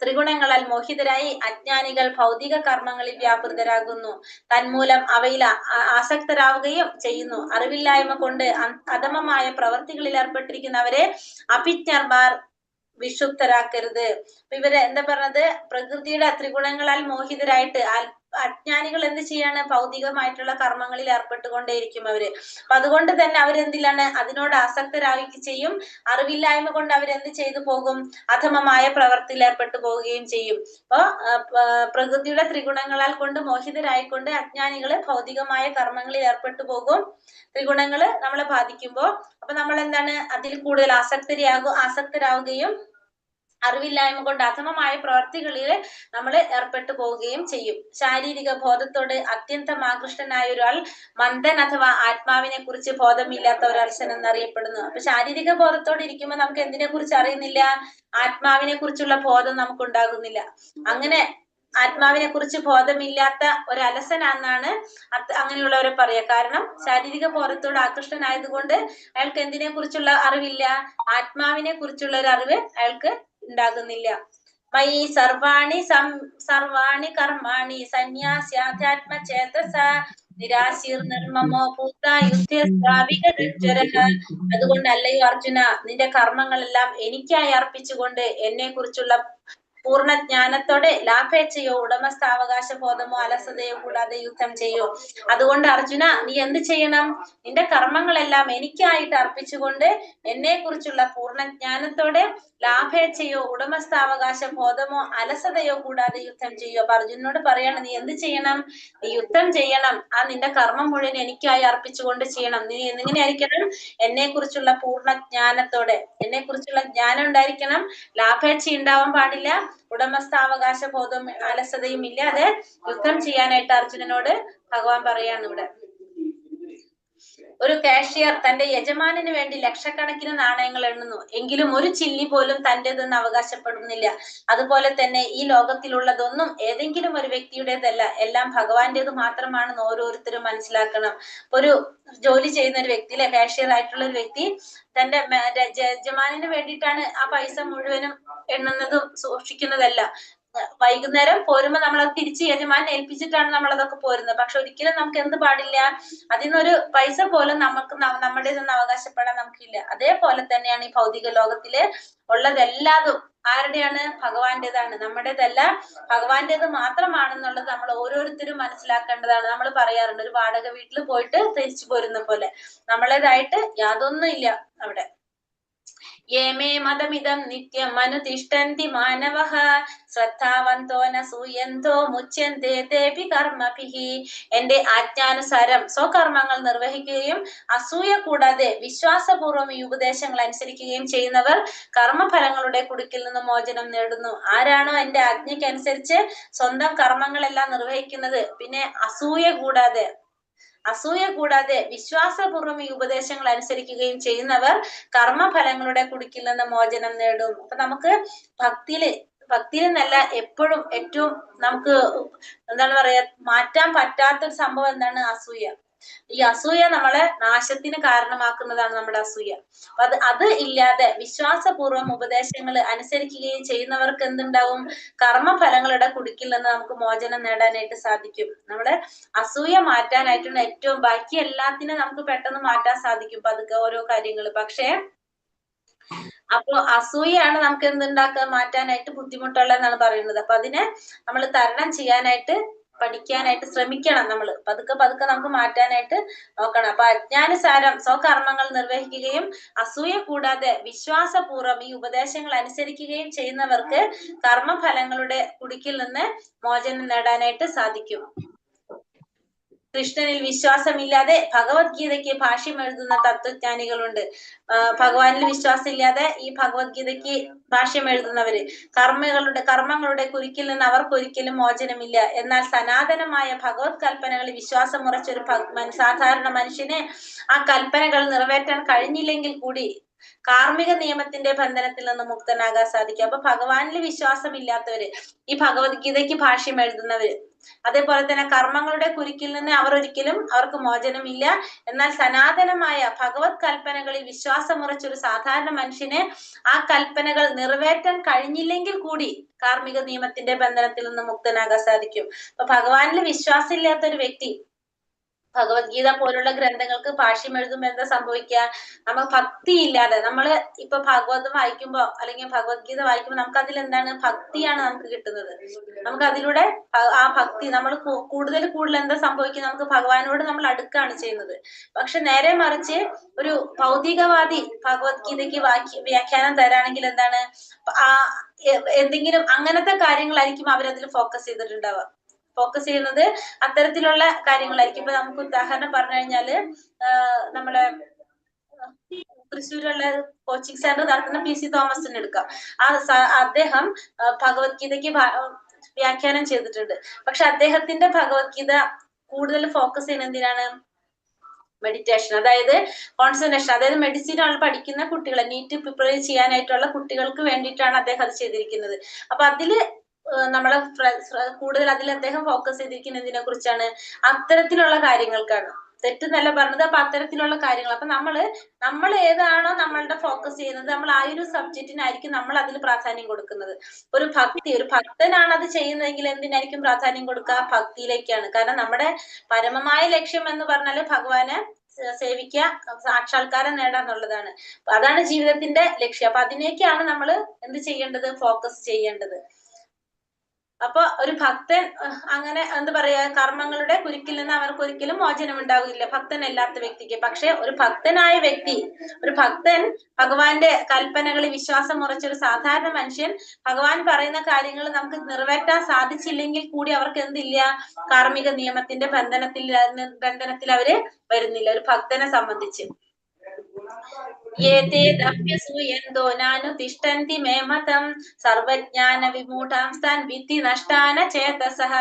ത്രിഗുണങ്ങളാൽ മോഹിതരായി അജ്ഞാനികൾ ഭൗതിക കർമ്മങ്ങളിൽ വ്യാപൃതരാകുന്നു. തന്മൂലം അവയിൽ ആസക്തരാവുകയും ചെയ്യുന്നു. അറിവില്ലായ്മ കൊണ്ട് അധമമായ പ്രവൃത്തികളിൽ ഏർപ്പെട്ടിരിക്കുന്നവരെ അഭിജ്ഞർമാർ വിക്ഷുബ്ധരാക്കരുത്. ഇവര് എന്താ പറഞ്ഞത്, പ്രകൃതിയുടെ ത്രിഗുണങ്ങളാൽ മോഹിതരായിട്ട് അജ്ഞാനികൾ എന്ത് ചെയ്യാണ്, ഭൗതികമായിട്ടുള്ള കർമ്മങ്ങളിൽ ഏർപ്പെട്ടുകൊണ്ടേയിരിക്കും അവര്. അപ്പൊ അതുകൊണ്ട് തന്നെ അവരെന്തിലാണ്, അതിനോട് ആസക്തരാവുകയും ചെയ്യും. അറിവില്ലായ്മ കൊണ്ട് അവരെന്ത് ചെയ്തു പോകും, അധമമായ പ്രവൃത്തിയിൽ ഏർപ്പെട്ടു പോവുകയും ചെയ്യും. അപ്പൊ പ്രകൃതിയുടെ ത്രിഗുണങ്ങളാൽ കൊണ്ട് മോഹിതരായിക്കൊണ്ട് അജ്ഞാനികള് ഭൗതികമായ കർമ്മങ്ങളിൽ ഏർപ്പെട്ടു പോകും. ത്രിഗുണങ്ങള് നമ്മളെ ബാധിക്കുമ്പോ അപ്പൊ നമ്മൾ എന്താണ്, അതിൽ കൂടുതൽ ആസക്തരാവുകയും അറിവില്ലായ്മ കൊണ്ട് അധമമായ പ്രവർത്തികളിൽ നമ്മൾ ഏർപ്പെട്ടു പോവുകയും ചെയ്യും. ശാരീരിക ബോധത്തോട് അത്യന്തം ആകൃഷ്ടനായ ഒരാൾ മന്ദൻ അഥവാ ആത്മാവിനെ കുറിച്ച് ബോധമില്ലാത്ത ഒരൽസൻ എന്നറിയപ്പെടുന്നു. അപ്പൊ ശാരീരിക ബോധത്തോടെ ഇരിക്കുമ്പോൾ നമുക്ക് എന്തിനെ കുറിച്ച് അറിയുന്നില്ല, ആത്മാവിനെ കുറിച്ചുള്ള ബോധം നമുക്ക് ഉണ്ടാകുന്നില്ല. അങ്ങനെ ആത്മാവിനെ കുറിച്ച് ബോധമില്ലാത്ത ഒരു അലസനാണെന്നാണ് അങ്ങനെയുള്ളവരെ പറയുക. കാരണം ശാരീരിക ബോധത്തോട് ആകൃഷ്ടനായതുകൊണ്ട് അയാൾക്ക് എന്തിനെ കുറിച്ചുള്ള അറിവില്ല, ആത്മാവിനെ കുറിച്ചുള്ള ഒരു അറിവ് അയാൾക്ക് ഉണ്ടാകുന്നില്ല. മയി സർവാണി കർമാണി സന്യാസ്യാധ്യാത്മചേതസ നിരാശീർ നിർമ്മമോ ഭൂത യുദ്ധ. അതുകൊണ്ട് അല്ലയോ അർജുന, നിന്റെ കർമ്മങ്ങളെല്ലാം എനിക്കായി അർപ്പിച്ചുകൊണ്ട് എന്നെ കുറിച്ചുള്ള പൂർണ്ണ ജ്ഞാനത്തോടെ ലാഭേച്ഛയോ ഉടമസ്ഥാവകാശ ബോധമോ അലസതയോ കൂടാതെ യുദ്ധം ചെയ്യൂ. അതുകൊണ്ട് അർജുന, നീ എന്ത് ചെയ്യണം? നിന്റെ കർമ്മങ്ങളെല്ലാം എനിക്കായിട്ട് അർപ്പിച്ചുകൊണ്ട് എന്നെ കുറിച്ചുള്ള പൂർണ്ണജ്ഞാനത്തോടെ ലാഭേച്ഛയോ ഉടമസ്ഥാവകാശ ബോധമോ അലസതയോ കൂടാതെ യുദ്ധം ചെയ്യൂ. അപ്പൊ അർജുനോട് പറയാണ്, നീ എന്ത് ചെയ്യണം? നീ യുദ്ധം ചെയ്യണം. ആ നിന്റെ കർമ്മം മുഴുവൻ എനിക്കായി അർപ്പിച്ചുകൊണ്ട് ചെയ്യണം. നീ എങ്ങനെയായിരിക്കണം? എന്നെ കുറിച്ചുള്ള പൂർണ്ണജ്ഞാനത്തോടെ, എന്നെ കുറിച്ചുള്ള ജ്ഞാനം ഉണ്ടായിരിക്കണം, ലാഭേച്ഛ ഉണ്ടാവാൻ പാടില്ല, ഉടമസ്ഥാവകാശ ബോധവും അലസതയും ഇല്ലാതെ യുദ്ധം ചെയ്യാനായിട്ട് അർജുനനോട് ഭഗവാൻ പറയാണ് ഇവിടെ. ഒരു കാഷ്യർ തന്റെ യജമാനന് വേണ്ടി ലക്ഷക്കണക്കിന് നാണയങ്ങൾ എണ്ണുന്നു, എങ്കിലും ഒരു ചില്ലി പോലും തന്റേതെന്ന് അവകാശപ്പെടുന്നില്ല. അതുപോലെ തന്നെ ഈ ലോകത്തിലുള്ളതൊന്നും ഏതെങ്കിലും ഒരു വ്യക്തിയുടേതല്ല, എല്ലാം ഭഗവാന്റേത് മാത്രമാണെന്ന് ഓരോരുത്തരും മനസ്സിലാക്കണം. ഒരു ജോലി ചെയ്യുന്ന ഒരു വ്യക്തി, അല്ലെ, കാഷ്യർ ആയിട്ടുള്ള ഒരു വ്യക്തി തന്റെ യജമാനന് വേണ്ടിയിട്ടാണ് ആ പൈസ മുഴുവനും എണ്ണുന്നതും സൂക്ഷിക്കുന്നതല്ല. വൈകുന്നേരം പോരുമ്പോ നമ്മളത് തിരിച്ച് യജമാനെ ഏൽപ്പിച്ചിട്ടാണ് നമ്മളതൊക്കെ പോരുന്നത്. പക്ഷെ ഒരിക്കലും നമുക്ക് എന്ത് പാടില്ല? അതിനൊരു പൈസ പോലും നമുക്ക് നമ്മുടേതെന്ന് അവകാശപ്പെടാൻ നമുക്കില്ല. അതേപോലെ തന്നെയാണ് ഈ ഭൗതിക ലോകത്തില് ഉള്ളതെല്ലാതും ആരുടെയാണ്? ഭഗവാന്റേതാണ്, നമ്മുടേതല്ല, ഭഗവാന്റേത് മാത്രമാണെന്നുള്ളത് നമ്മൾ ഓരോരുത്തരും മനസ്സിലാക്കേണ്ടതാണ്. നമ്മൾ പറയാറുണ്ട്, ഒരു വാടക വീട്ടിൽ പോയിട്ട് തിരിച്ചു പോരുന്ന പോലെ നമ്മളേതായിട്ട് യാതൊന്നും ഇല്ല അവിടെ. യേമേ മതമിതം നിത്യം അനുതിഷ്ഠന്തി മാനവഃ ശ്രദ്ധാവന്തോ ന സൂയന്തോ മുച്യന്തേ തേപി കർമ്മഭിഃ. എന്റെ ആജ്ഞാനുസാരം സ്വകർമ്മങ്ങൾ നിർവഹിക്കുകയും അസൂയ കൂടാതെ വിശ്വാസപൂർവ്വം ഈ ഉപദേശങ്ങൾ അനുസരിക്കുകയും ചെയ്യുന്നവർ കർമ്മഫലങ്ങളുടെ കുടുക്കിൽ നിന്ന് മോചനം നേടുന്നു. ആരാണോ എന്റെ ആജ്ഞയ്ക്കനുസരിച്ച് സ്വന്തം കർമ്മങ്ങളെല്ലാം നിർവഹിക്കുന്നത്, പിന്നെ അസൂയ കൂടാതെ വിശ്വാസപൂർവ്വം ഈ ഉപദേശങ്ങൾ അനുസരിക്കുകയും ചെയ്യുന്നവർ കർമ്മഫലങ്ങളുടെ കുടുക്കിൽ നിന്ന് മോചനം നേടും. അപ്പൊ നമുക്ക് ഭക്തിയിൽ നല്ല എപ്പോഴും ഏറ്റവും നമുക്ക് എന്താണ് പറയാ, മാറ്റാൻ പറ്റാത്തൊരു സംഭവം എന്താണ്? അസൂയ. ഈ അസൂയ നമ്മളെ നാശത്തിന് കാരണമാക്കുന്നതാണ് നമ്മുടെ അസൂയ. അപ്പൊ അത് ഇല്ലാതെ വിശ്വാസപൂർവ്വം ഉപദേശങ്ങൾ അനുസരിക്കുകയും ചെയ്യുന്നവർക്ക് എന്തുണ്ടാവും? കർമ്മഫലങ്ങളുടെ കുടുക്കിൽ നിന്ന് നമുക്ക് മോചനം നേടാനായിട്ട് സാധിക്കും. നമ്മുടെ അസൂയ മാറ്റാനായിട്ടാണ് ഏറ്റവും, ബാക്കി എല്ലാത്തിനും നമുക്ക് പെട്ടെന്ന് മാറ്റാൻ സാധിക്കും പതുക്കെ ഓരോ കാര്യങ്ങൾ. പക്ഷേ അപ്പൊ അസൂയാണ് നമുക്ക് മാറ്റാനായിട്ട് ബുദ്ധിമുട്ടുള്ളതെന്നാണ് പറയുന്നത്. അപ്പൊ അതിനെ നമ്മൾ തരണം ചെയ്യാനായിട്ട് പഠിക്കാനായിട്ട് ശ്രമിക്കണം. നമ്മൾ പതുക്കെ നമുക്ക് മാറ്റാനായിട്ട് നോക്കണം. അപ്പൊ അജ്ഞാനുസാരം സ്വകർമ്മങ്ങൾ നിർവഹിക്കുകയും അസൂയ കൂടാതെ വിശ്വാസപൂർവ്വം ഈ ഉപദേശങ്ങൾ അനുസരിക്കുകയും ചെയ്യുന്നവർക്ക് കർമ്മഫലങ്ങളുടെ കുടുക്കിൽ നിന്ന് മോചനം നേടാനായിട്ട് സാധിക്കും. കൃഷ്ണനിൽ വിശ്വാസമില്ലാതെ ഭഗവത്ഗീതയ്ക്ക് ഭാഷ്യം എഴുതുന്ന തത്വജ്ഞാനികളുണ്ട്. ഭഗവാനിൽ വിശ്വാസം ഇല്ലാതെ ഈ ഭഗവത്ഗീതയ്ക്ക് ഭാഷ്യം എഴുതുന്നവര്, കർമ്മങ്ങളുടെ കുരുക്കിൽ നിന്ന് അവർക്കൊരിക്കലും മോചനമില്ല. എന്നാൽ സനാതനമായ ഭഗവത് കൽപ്പനകളിൽ വിശ്വാസം ഉറച്ചൊരു സാധാരണ മനുഷ്യന് ആ കൽപ്പനകൾ നിറവേറ്റാൻ കഴിഞ്ഞില്ലെങ്കിൽ കൂടി കാർമിക നിയമത്തിന്റെ ബന്ധനത്തിൽ നിന്ന് മുക്തനാകാൻ സാധിക്കും. അപ്പൊ ഭഗവാനിൽ വിശ്വാസം ഇല്ലാത്തവര്, ഈ ഭഗവത്ഗീതയ്ക്ക് ഭാഷ്യം എഴുതുന്നവര്, അതേപോലെ തന്നെ കർമ്മങ്ങളുടെ കുരുക്കിൽ നിന്ന് അവർക്ക് മോചനമില്ല. എന്നാൽ സനാതനമായ ഭഗവത് കൽപ്പനകളിൽ വിശ്വാസമുറച്ചൊരു സാധാരണ മനുഷ്യന് ആ കൽപ്പനകൾ നിറവേറ്റാൻ കഴിഞ്ഞില്ലെങ്കിൽ കൂടി കാർമിക നിയമത്തിന്റെ ബന്ധനത്തിൽ നിന്ന് മുക്തനാകാൻ സാധിക്കും. അപ്പൊ ഭഗവാനിൽ വിശ്വാസം ഇല്ലാത്ത ഒരു വ്യക്തി ഭഗവത്ഗീത പോലുള്ള ഗ്രന്ഥങ്ങൾക്ക് ഭാഷ്യം എഴുതുമ്പോൾ എന്താ സംഭവിക്കുക? നമ്മൾ ഭക്തി ഇല്ലാതെ, നമ്മള് ഇപ്പൊ ഭാഗവതം വായിക്കുമ്പോ അല്ലെങ്കിൽ ഭഗവത്ഗീത വായിക്കുമ്പോൾ നമുക്ക് അതിൽ എന്താണ്? ഭക്തിയാണ് നമുക്ക് കിട്ടുന്നത്. നമുക്ക് അതിലൂടെ ആ ഭക്തി നമ്മൾ കൂടുതൽ എന്താ സംഭവിക്കുക? നമുക്ക് ഭഗവാനോട് നമ്മൾ അടുക്കാണ് ചെയ്യുന്നത്. പക്ഷെ നേരെ മറിച്ച് ഒരു ഭൗതികവാദി ഭഗവത്ഗീതയ്ക്ക് വ്യാഖ്യാനം തരാണെങ്കിൽ എന്താണ്? എന്തെങ്കിലും അങ്ങനത്തെ കാര്യങ്ങളായിരിക്കും അവരതിൽ ഫോക്കസ് ചെയ്തിട്ടുണ്ടാവുക. ഫോക്കസ് ചെയ്യുന്നത് അത്തരത്തിലുള്ള കാര്യങ്ങളായിരിക്കും. ഇപ്പൊ നമുക്ക് ഉദാഹരണം പറഞ്ഞു കഴിഞ്ഞാല് നമ്മളെ തൃശ്ശൂരുള്ള കോച്ചിങ് സെന്റർ നടത്തുന്ന PC തോമസിനെ എടുക്കാം. അദ്ദേഹം ഭഗവത്ഗീതയ്ക്ക് വ്യാഖ്യാനം ചെയ്തിട്ടുണ്ട്. പക്ഷെ അദ്ദേഹത്തിന്റെ ഭഗവത്ഗീത കൂടുതൽ ഫോക്കസ് ചെയ്യുന്നത് എന്തിനാണ്? മെഡിറ്റേഷൻ, അതായത് കോൺസെൻട്രേഷൻ, അതായത് മെഡിസിൻ പഠിക്കുന്ന കുട്ടികളെ, നീറ്റ് പ്രിപ്പയർ ചെയ്യാനായിട്ടുള്ള കുട്ടികൾക്ക് വേണ്ടിയിട്ടാണ് അദ്ദേഹം അത് ചെയ്തിരിക്കുന്നത്. അപ്പൊ അതില് നമ്മളെ കൂടുതൽ അദ്ദേഹം ഫോക്കസ് ചെയ്തിരിക്കുന്നതിനെ കുറിച്ചാണ്, അത്തരത്തിലുള്ള കാര്യങ്ങൾക്കാണ്. തെറ്റെന്നല്ല പറഞ്ഞത്. അപ്പൊ അത്തരത്തിലുള്ള കാര്യങ്ങൾ, അപ്പൊ നമ്മൾ ഏതാണോ നമ്മളുടെ ഫോക്കസ് ചെയ്യുന്നത്, നമ്മൾ ആ ഒരു സബ്ജക്റ്റിനായിരിക്കും നമ്മൾ അതിൽ പ്രാധാന്യം കൊടുക്കുന്നത്. ഒരു ഭക്തനാണ് അത് ചെയ്യുന്നതെങ്കിൽ എന്തിനായിരിക്കും പ്രാധാന്യം കൊടുക്കുക? ഭക്തിയിലേക്കാണ്. കാരണം നമ്മുടെ പരമമായ ലക്ഷ്യം എന്ന് പറഞ്ഞാല് ഭഗവാനെ സേവിക്കുക, സാക്ഷാത്കാരം നേടാന്നുള്ളതാണ്. അതാണ് ജീവിതത്തിന്റെ ലക്ഷ്യം. അപ്പൊ അതിനേക്കാണ് നമ്മൾ എന്ത് ചെയ്യേണ്ടത്? ഫോക്കസ് ചെയ്യേണ്ടത്. അപ്പൊ ഒരു ഭക്തൻ അങ്ങനെ എന്താ പറയാ കർമ്മങ്ങളുടെ കുരുക്കിൽ നിന്ന് അവർക്ക് ഒരിക്കലും മോചനം ഉണ്ടാകില്ല, ഭക്തനല്ലാത്ത വ്യക്തിക്ക്. പക്ഷെ ഒരു ഭക്തനായ വ്യക്തി, ഒരു ഭക്തൻ, ഭഗവാന്റെ കൽപ്പനകളിൽ വിശ്വാസം ഉറച്ച ഒരു സാധാരണ മനുഷ്യൻ, ഭഗവാൻ പറയുന്ന കാര്യങ്ങൾ നമുക്ക് നിറവേറ്റാൻ സാധിച്ചില്ലെങ്കിൽ കൂടി അവർക്ക് എന്തില്ല, കാർമ്മിക നിയമത്തിന്റെ ബന്ധനത്തിൽ അവര് വരുന്നില്ല, ഒരു ഭക്തനെ സംബന്ധിച്ച്. നാനുതിഷ്ഠന്തി മേ മതം സർവജ്ഞാന വിമൂഢാംസ്താൻ വിദ്ധി നഷ്ടാന ചേതസഃ.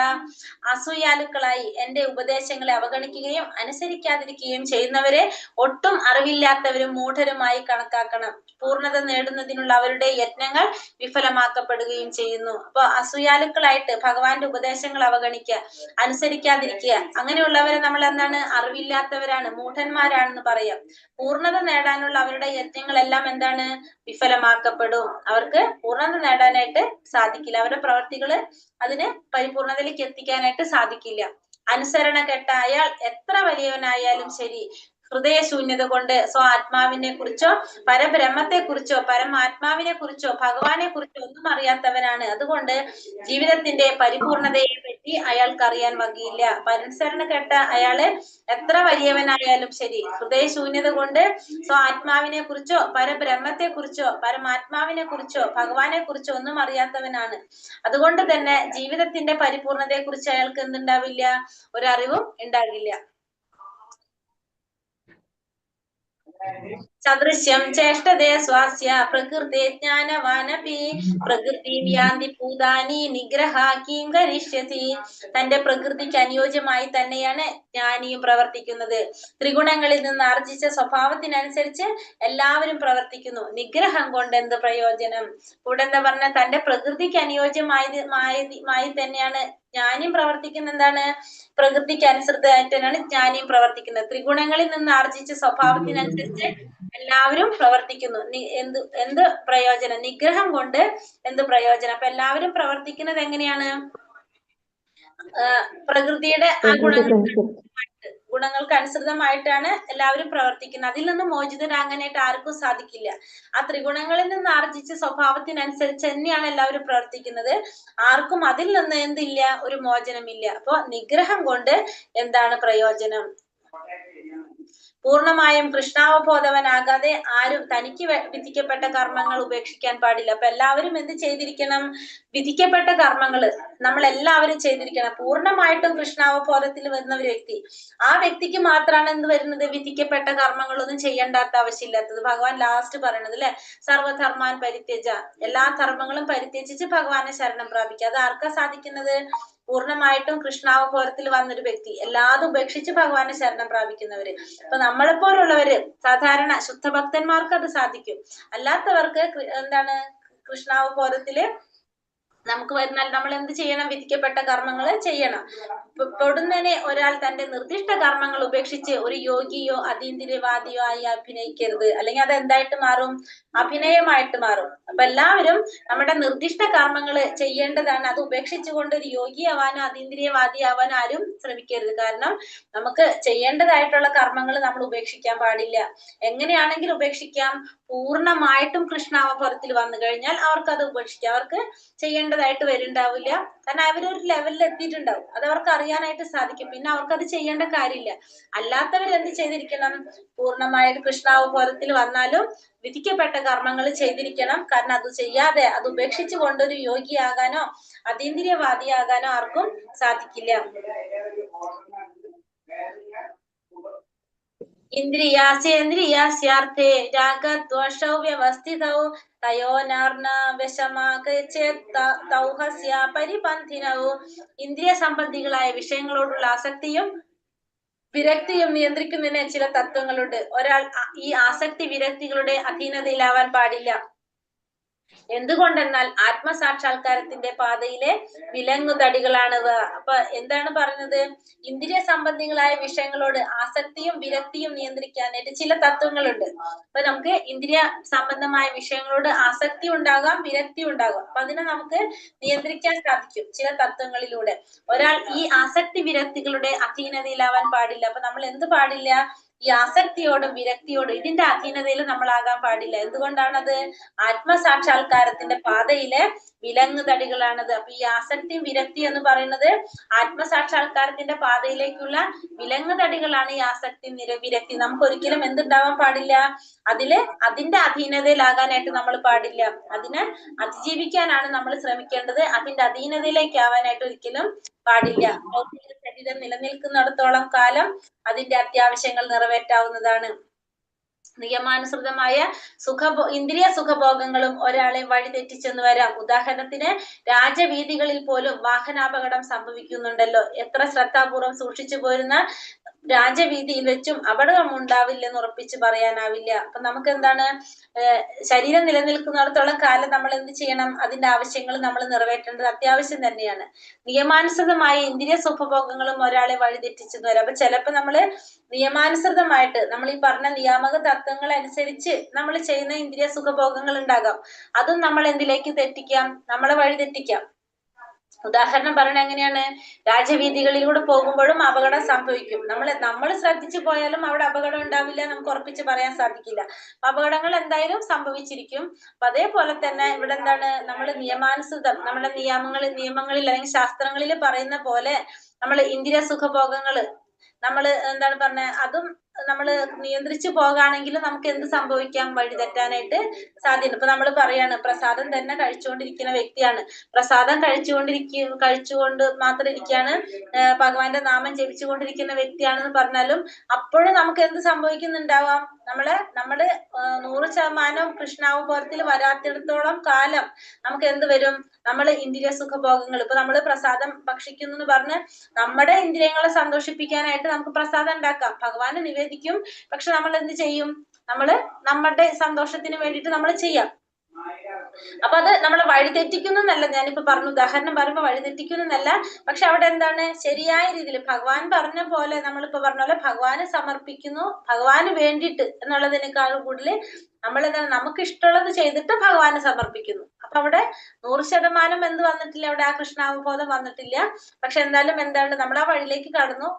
അസൂയാലുക്കളായി എന്റെ ഉപദേശങ്ങളെ അവഗണിക്കുകയും അനുസരിക്കാതിരിക്കുകയും ചെയ്യുന്നവരെ ഒട്ടും അറിവില്ലാത്തവരും മൂഢരുമായി കണക്കാക്കണം. പൂർണ്ണത നേടുന്നതിനുള്ള അവരുടെ യത്നങ്ങൾ വിഫലമാക്കപ്പെടുകയും ചെയ്യുന്നു. അപ്പൊ അസൂയാലുക്കളായിട്ട് ഭഗവാന്റെ ഉപദേശങ്ങൾ അവഗണിക്കുക, അനുസരിക്കാതിരിക്കുക, അങ്ങനെയുള്ളവരെ നമ്മൾ എന്താണ്, അറിവില്ലാത്തവരാണ്, മൂഢന്മാരാണെന്ന് പറയാം. പൂർണ്ണത നേടാനുള്ള അവരുടെ യത്നങ്ങളെല്ലാം എന്താണ്, വിഫലമാക്കപ്പെടും. അവർക്ക് പൂർണ്ണത നേടാനായിട്ട് സാധിക്കില്ല, അവരുടെ പ്രവർത്തികള് അതിന് പരിപൂർണതയിലേക്ക് എത്തിക്കാനായിട്ട് സാധിക്കില്ല. അനുസരണ കെട്ട അയാൾ എത്ര വലിയവനായാലും ശരി, ഹൃദയശൂന്യത കൊണ്ട് ആത്മാവിനെ കുറിച്ചോ പരബ്രഹ്മത്തെ കുറിച്ചോ പരമാത്മാവിനെ കുറിച്ചോ ഭഗവാനെ കുറിച്ചോ ഒന്നും അറിയാത്തവനാണ്. അതുകൊണ്ട് ജീവിതത്തിന്റെ പരിപൂർണതയെ പറ്റി അയാൾക്ക് അറിയാൻ വകയില്ല. അനുസരണ കെട്ട അയാള് എത്ര വലിയവനായാലും ശരി, ഹൃദയശൂന്യത കൊണ്ട് ആത്മാവിനെ കുറിച്ചോ പരബ്രഹ്മത്തെ കുറിച്ചോ പരമാത്മാവിനെ കുറിച്ചോ ഭഗവാനെ കുറിച്ചോ ഒന്നും അറിയാത്തവനാണ്. അതുകൊണ്ട് തന്നെ ജീവിതത്തിന്റെ പരിപൂർണതയെ കുറിച്ച് അയാൾക്ക് എന്തുണ്ടാവില്ല, ഒരറിവും ഉണ്ടാകില്ല. സദൃശ്യം ചേഷ്ടതേ സ്വാസ്യ പ്രകൃതേ ജ്ഞാനവാനപി പ്രകൃതിം യാന്തി ഭൂതാനി നിഗ്രഹ കിം കരിഷ്യതി. തന്റെ പ്രകൃതിക്ക് അനുയോജ്യമായി തന്നെയാണ് ജ്ഞാനിയും പ്രവർത്തിക്കുന്നത്. ത്രിഗുണങ്ങളിൽ നിന്ന് ആർജിച്ച സ്വഭാവത്തിനനുസരിച്ച് എല്ലാവരും പ്രവർത്തിക്കുന്നു. നിഗ്രഹം കൊണ്ട് എന്ത് പ്രയോജനം? ഇവിടെ എന്താ പറഞ്ഞ, തന്റെ പ്രകൃതിക്ക് അനുയോജ്യമായി തന്നെയാണ് ജ്ഞാനിയും പ്രവർത്തിക്കുന്നത്. എന്താണ്, പ്രകൃതിക്ക് അനുസൃതമായിട്ട് തന്നെയാണ് ജ്ഞാനിയും പ്രവർത്തിക്കുന്നത്. ത്രിഗുണങ്ങളിൽ നിന്ന് ആർജിച്ച സ്വഭാവത്തിനനുസരിച്ച് എല്ലാവരും പ്രവർത്തിക്കുന്നു. എന്ത് പ്രയോജനം? നിഗ്രഹം കൊണ്ട് എന്ത് പ്രയോജനം? അപ്പൊ എല്ലാവരും പ്രവർത്തിക്കുന്നത് എങ്ങനെയാണ്, പ്രകൃതിയുടെ ആ ഗുണങ്ങൾക്ക് അനുസൃതമായിട്ടാണ് എല്ലാവരും പ്രവർത്തിക്കുന്നത്. അതിൽ നിന്ന് മോചിതരാകാനായിട്ട് ആർക്കും സാധിക്കില്ല. ആ ത്രിഗുണങ്ങളിൽ നിന്ന് ആർജിച്ച സ്വഭാവത്തിനനുസരിച്ച് തന്നെയാണ് എല്ലാവരും പ്രവർത്തിക്കുന്നത്. ആർക്കും അതിൽ നിന്ന് എന്തില്ല, ഒരു മോചനമില്ല. അപ്പൊ നിഗ്രഹം കൊണ്ട് എന്താണ് പ്രയോജനം? പൂർണ്ണമായും കൃഷ്ണാവബോധവനാകാതെ ആരും തനിക്ക് വിധിക്കപ്പെട്ട കർമ്മങ്ങൾ ഉപേക്ഷിക്കാൻ പാടില്ല. അപ്പൊ എല്ലാവരും എന്ത് ചെയ്തിരിക്കണം, വിധിക്കപ്പെട്ട കർമ്മങ്ങൾ നമ്മൾ എല്ലാവരും ചെയ്തിരിക്കണം. പൂർണ്ണമായിട്ടും കൃഷ്ണാവബോധത്തിൽ വരുന്ന ഒരു വ്യക്തി, ആ വ്യക്തിക്ക് മാത്രമാണ് എന്ത് വരുന്നത്, വിധിക്കപ്പെട്ട കർമ്മങ്ങളൊന്നും ചെയ്യേണ്ടാത്ത ആവശ്യമില്ലാത്തത്. ഭഗവാൻ ലാസ്റ്റ് പറയണത് അല്ലെ, സർവധർമാൻ പരിത്യജ, എല്ലാ ധർമ്മങ്ങളും പരിത്യജിച്ച് ഭഗവാനെ ശരണം പ്രാപിക്കുക. അത് ആർക്കാ സാധിക്കുന്നത്? പൂർണ്ണമായിട്ടും കൃഷ്ണാവബോധത്തിൽ വന്നൊരു വ്യക്തി, എല്ലാതും ഉപേക്ഷിച്ച് ഭഗവാനെ ശരണം പ്രാപിക്കുന്നവര്. അപ്പൊ നമ്മളെപ്പോലുള്ളവര് സാധാരണ ശുദ്ധഭക്തന്മാർക്ക് അത് സാധിക്കും. അല്ലാത്തവർക്ക് എന്താണ്, കൃഷ്ണാവബോധത്തില് നമുക്ക് വരുന്നാൽ നമ്മൾ എന്ത് ചെയ്യണം, വിധിക്കപ്പെട്ട കർമ്മങ്ങൾ ചെയ്യണം. പൊടുന്നനെ ഒരാൾ തന്റെ നിർദ്ദിഷ്ട കർമ്മങ്ങൾ ഉപേക്ഷിച്ച് ഒരു യോഗിയോ അതീന്ദ്രിയവാദിയോ ആയി അഭിനയിക്കരുത്. അല്ലെങ്കിൽ അത് എന്തായിട്ട് മാറും, അഭിനയമായിട്ട് മാറും. അപ്പൊ എല്ലാവരും നമ്മുടെ നിർദ്ദിഷ്ട കർമ്മങ്ങൾ ചെയ്യേണ്ടതാണ്. അത് ഉപേക്ഷിച്ചുകൊണ്ട് ഒരു യോഗി ആവാനോ അതീന്ദ്രിയവാദി ആവാനോ ആരും ശ്രമിക്കരുത്. കാരണം നമുക്ക് ചെയ്യേണ്ടതായിട്ടുള്ള കർമ്മങ്ങൾ നമ്മൾ ഉപേക്ഷിക്കാൻ പാടില്ല. എങ്ങനെയാണെങ്കിലും ഉപേക്ഷിക്കാം. പൂർണ്ണമായിട്ടും കൃഷ്ണാവബോധത്തിൽ വന്നു കഴിഞ്ഞാൽ അവർക്ക് അത് ഉപേക്ഷിക്കാം. അവർക്ക് ചെയ്യേണ്ടതായിട്ട് വരുന്നുണ്ടാവില്ല. കാരണം അവരൊരു ലെവലിൽ എത്തിയിട്ടുണ്ടാവും, അത് അവർക്ക് അറിയാനായിട്ട് സാധിക്കും. പിന്നെ അവർക്ക് അത് ചെയ്യേണ്ട കാര്യമില്ല. അല്ലാത്തവർ എന്ത് ചെയ്തിരിക്കണം, പൂർണ്ണമായിട്ട് കൃഷ്ണാവബോധത്തിൽ വന്നാലും വിധിക്കപ്പെട്ട കർമ്മങ്ങൾ ചെയ്തിരിക്കണം. കാരണം അത് ചെയ്യാതെ അത് ഉപേക്ഷിച്ചു കൊണ്ടൊരു യോഗിയാകാനോ അതീന്ദ്രിയവാദിയാകാനോ ആർക്കും സാധിക്കില്ല. ഇന്ദ്രിയാസ്യേന്ദ്രിയാസ്യാർത്ഥേ രാഗദ്വേഷൗ വ്യവസ്ഥിതൗ പരിപന്ഥിനൗ. ഇന്ദ്രിയ സംബന്ധികളായ വിഷയങ്ങളോടുള്ള ആസക്തിയും വിരക്തിയും നിയന്ത്രിക്കുന്നതിന് ചില തത്വങ്ങളുണ്ട്. ഒരാൾ ഈ ആസക്തി വിരക്തികളുടെ അധീനതയിലാവാൻ പാടില്ല. എന്തുകൊണ്ടെന്നാൽ ആത്മസാക്ഷാത്കാരത്തിന്റെ പാതയിലെ വിലങ്ങുതടികളാണിവ. അപ്പൊ എന്താണ് പറഞ്ഞത്, ഇന്ദ്രിയ സംബന്ധികളായ വിഷയങ്ങളോട് ആസക്തിയും വിരക്തിയും നിയന്ത്രിക്കാനായിട്ട് ചില തത്വങ്ങളുണ്ട്. അപ്പൊ നമുക്ക് ഇന്ദ്രിയ സംബന്ധമായ വിഷയങ്ങളോട് ആസക്തി ഉണ്ടാകാം, വിരക്തി ഉണ്ടാകാം. അപ്പൊ അതിനെ നമുക്ക് നിയന്ത്രിക്കാൻ സാധിക്കും ചില തത്വങ്ങളിലൂടെ. ഒരാൾ ഈ ആസക്തി വിരക്തികളുടെ അധീനതയിലാവാൻ പാടില്ല. അപ്പൊ നമ്മൾ എന്ത് പാടില്ല, ഈ ആസക്തിയോടും വിരക്തിയോടും ഇതിന്റെ അധീനതയിൽ നമ്മളാകാൻ പാടില്ല. എന്തുകൊണ്ടാണത്? ആത്മസാക്ഷാത്കാരത്തിന്റെ പാതയിലെ വിലങ്ങ് തടികളാണത്. അപ്പൊ ഈ ആസക്തിയും വിരക്തി എന്ന് പറയുന്നത് ആത്മസാക്ഷാത്കാരത്തിന്റെ പാതയിലേക്കുള്ള വിലങ്ങ് തടികളാണ്. ഈ ആസക്തി വിരക്തി നമുക്ക് ഒരിക്കലും എന്തുണ്ടാവാൻ പാടില്ല, അതിന്റെ അധീനതയിലാകാനായിട്ട് നമ്മൾ പാടില്ല. അതിനെ അതിജീവിക്കാനാണ് നമ്മൾ ശ്രമിക്കേണ്ടത്. അതിന്റെ അധീനതയിലേക്ക് ആവാനായിട്ട് ഒരിക്കലും പാടില്ല. ഭൗതിക ശരീരം നിലനിൽക്കുന്നിടത്തോളം കാലം അതിന്റെ അത്യാവശ്യങ്ങൾ നിറവേറ്റാവുന്നതാണ്. നിയമാനുസൃതമായ ഇന്ദ്രിയ സുഖഭോഗങ്ങളും ഒരാളെ വഴിതെറ്റിച്ചെന്ന് വരാം. ഉദാഹരണത്തിന് രാജവീതികളിൽ പോലും വാഹനാപകടം സംഭവിക്കുന്നുണ്ടല്ലോ. എത്ര ശ്രദ്ധാപൂർവം സൂക്ഷിച്ചു പോരുന്ന രാജവീതിയിൽ വെച്ചും അപകടം ഉണ്ടാവില്ലെന്ന് ഉറപ്പിച്ച് പറയാനാവില്ല. അപ്പൊ നമുക്ക് എന്താണ്, ശരീരം നിലനിൽക്കുന്നിടത്തോളം കാലം നമ്മൾ എന്ത് ചെയ്യണം? അതിന്റെ ആവശ്യങ്ങൾ നമ്മൾ നിറവേറ്റേണ്ടത് അത്യാവശ്യം തന്നെയാണ്. നിയമാനുസൃതമായ ഇന്ദ്രിയ സുഖഭോഗങ്ങളും ഒരാളെ വഴിതെറ്റിച്ചെന്ന് വരാം. അപ്പൊ ചിലപ്പോ നമ്മള് നിയമാനുസൃതമായിട്ട് നമ്മൾ ഈ പറഞ്ഞ നിയാമക തത്വങ്ങൾ അനുസരിച്ച് നമ്മൾ ചെയ്യുന്ന ഇന്ദ്രിയ സുഖഭോഗങ്ങൾ ഉണ്ടാകാം. അതും നമ്മൾ എന്തിലേക്ക് തെറ്റിക്കാം? നമ്മളെ വഴിതെറ്റിക്കാം. ഉദാഹരണം പറയണ എങ്ങനെയാണ്? രാജവീതികളിലൂടെ പോകുമ്പോഴും അപകടം സംഭവിക്കും. നമ്മൾ ശ്രദ്ധിച്ചു പോയാലും അവിടെ അപകടം ഉണ്ടാവില്ല, നമുക്ക് ഉറപ്പിച്ച് പറയാൻ സാധിക്കില്ല. അപകടങ്ങൾ എന്തായാലും സംഭവിച്ചിരിക്കും. അപ്പൊ അതേപോലെ തന്നെ ഇവിടെ എന്താണ്, നമ്മൾ നിയമാനുസൃതം നമ്മുടെ നിയമങ്ങളിൽ അല്ലെങ്കിൽ ശാസ്ത്രങ്ങളിൽ പറയുന്ന പോലെ നമ്മൾ ഇന്ദ്രിയ സുഖഭോഗങ്ങള് നമ്മൾ എന്താണ് പറഞ്ഞ അതും നമ്മൾ നിയന്ത്രിച്ചു പോകുകയാണെങ്കിൽ നമുക്ക് എന്ത് സംഭവിക്കാം? വഴിതെറ്റാനായിട്ട് സാധ്യത. ഇപ്പൊ നമ്മൾ പറയാണ് പ്രസാദം തന്നെ കഴിച്ചുകൊണ്ടിരിക്കുന്ന വ്യക്തിയാണ്, പ്രസാദം കഴിച്ചുകൊണ്ട് മാത്രം ഇരിക്കുകയാണ്, ഭഗവാന്റെ നാമം ജപിച്ചുകൊണ്ടിരിക്കുന്ന വ്യക്തിയാണെന്ന് പറഞ്ഞാലും അപ്പോഴും നമുക്ക് എന്ത് സംഭവിക്കുന്നുണ്ടാവാം? നമ്മള് 100% കൃഷ്ണാവബോധത്തിൽ വരാത്തിടത്തോളം കാലം നമുക്ക് എന്ത് വരും? നമ്മൾ ഇന്ദ്രിയ സുഖഭോഗങ്ങൾ, ഇപ്പൊ നമ്മൾ പ്രസാദം ഭക്ഷിക്കുന്നു എന്ന് പറഞ്ഞ് നമ്മുടെ ഇന്ദ്രിയങ്ങളെ സന്തോഷിപ്പിക്കാനായിട്ട് നമുക്ക് പ്രസാദം ഉണ്ടാക്കാം, ഭഗവാന് നിവേദിക്കും. പക്ഷെ നമ്മൾ എന്ത് ചെയ്യും? നമ്മുടെ സന്തോഷത്തിന് വേണ്ടിയിട്ട് നമ്മൾ ചെയ്യാം. അപ്പൊ അത് നമ്മളെ വഴിതെറ്റിക്കുന്നല്ല. ഞാനിപ്പോ പറഞ്ഞു, ഉദാഹരണം പറയുമ്പോ വഴിതെറ്റിക്കുന്നല്ല. പക്ഷെ അവിടെ എന്താണ്, ശരിയായ രീതിയിൽ ഭഗവാൻ പറഞ്ഞ പോലെ, നമ്മളിപ്പോ പറഞ്ഞ പോലെ ഭഗവാന് സമർപ്പിക്കുന്നു, ഭഗവാന് വേണ്ടിയിട്ട് എന്നുള്ളതിനേക്കാൾ കൂടുതൽ നമ്മൾ എന്താണ്, നമുക്ക് ഇഷ്ടമുള്ളത് ചെയ്തിട്ട് ഭഗവാന് സമർപ്പിക്കുന്നു. അപ്പൊ അവിടെ 100% എന്ത് വന്നിട്ടില്ല, അവിടെ ആ കൃഷ്ണാവബോധം വന്നിട്ടില്ല. പക്ഷെ എന്തായാലും എന്താണ്, നമ്മൾ ആ വഴിയിലേക്ക് കടന്നു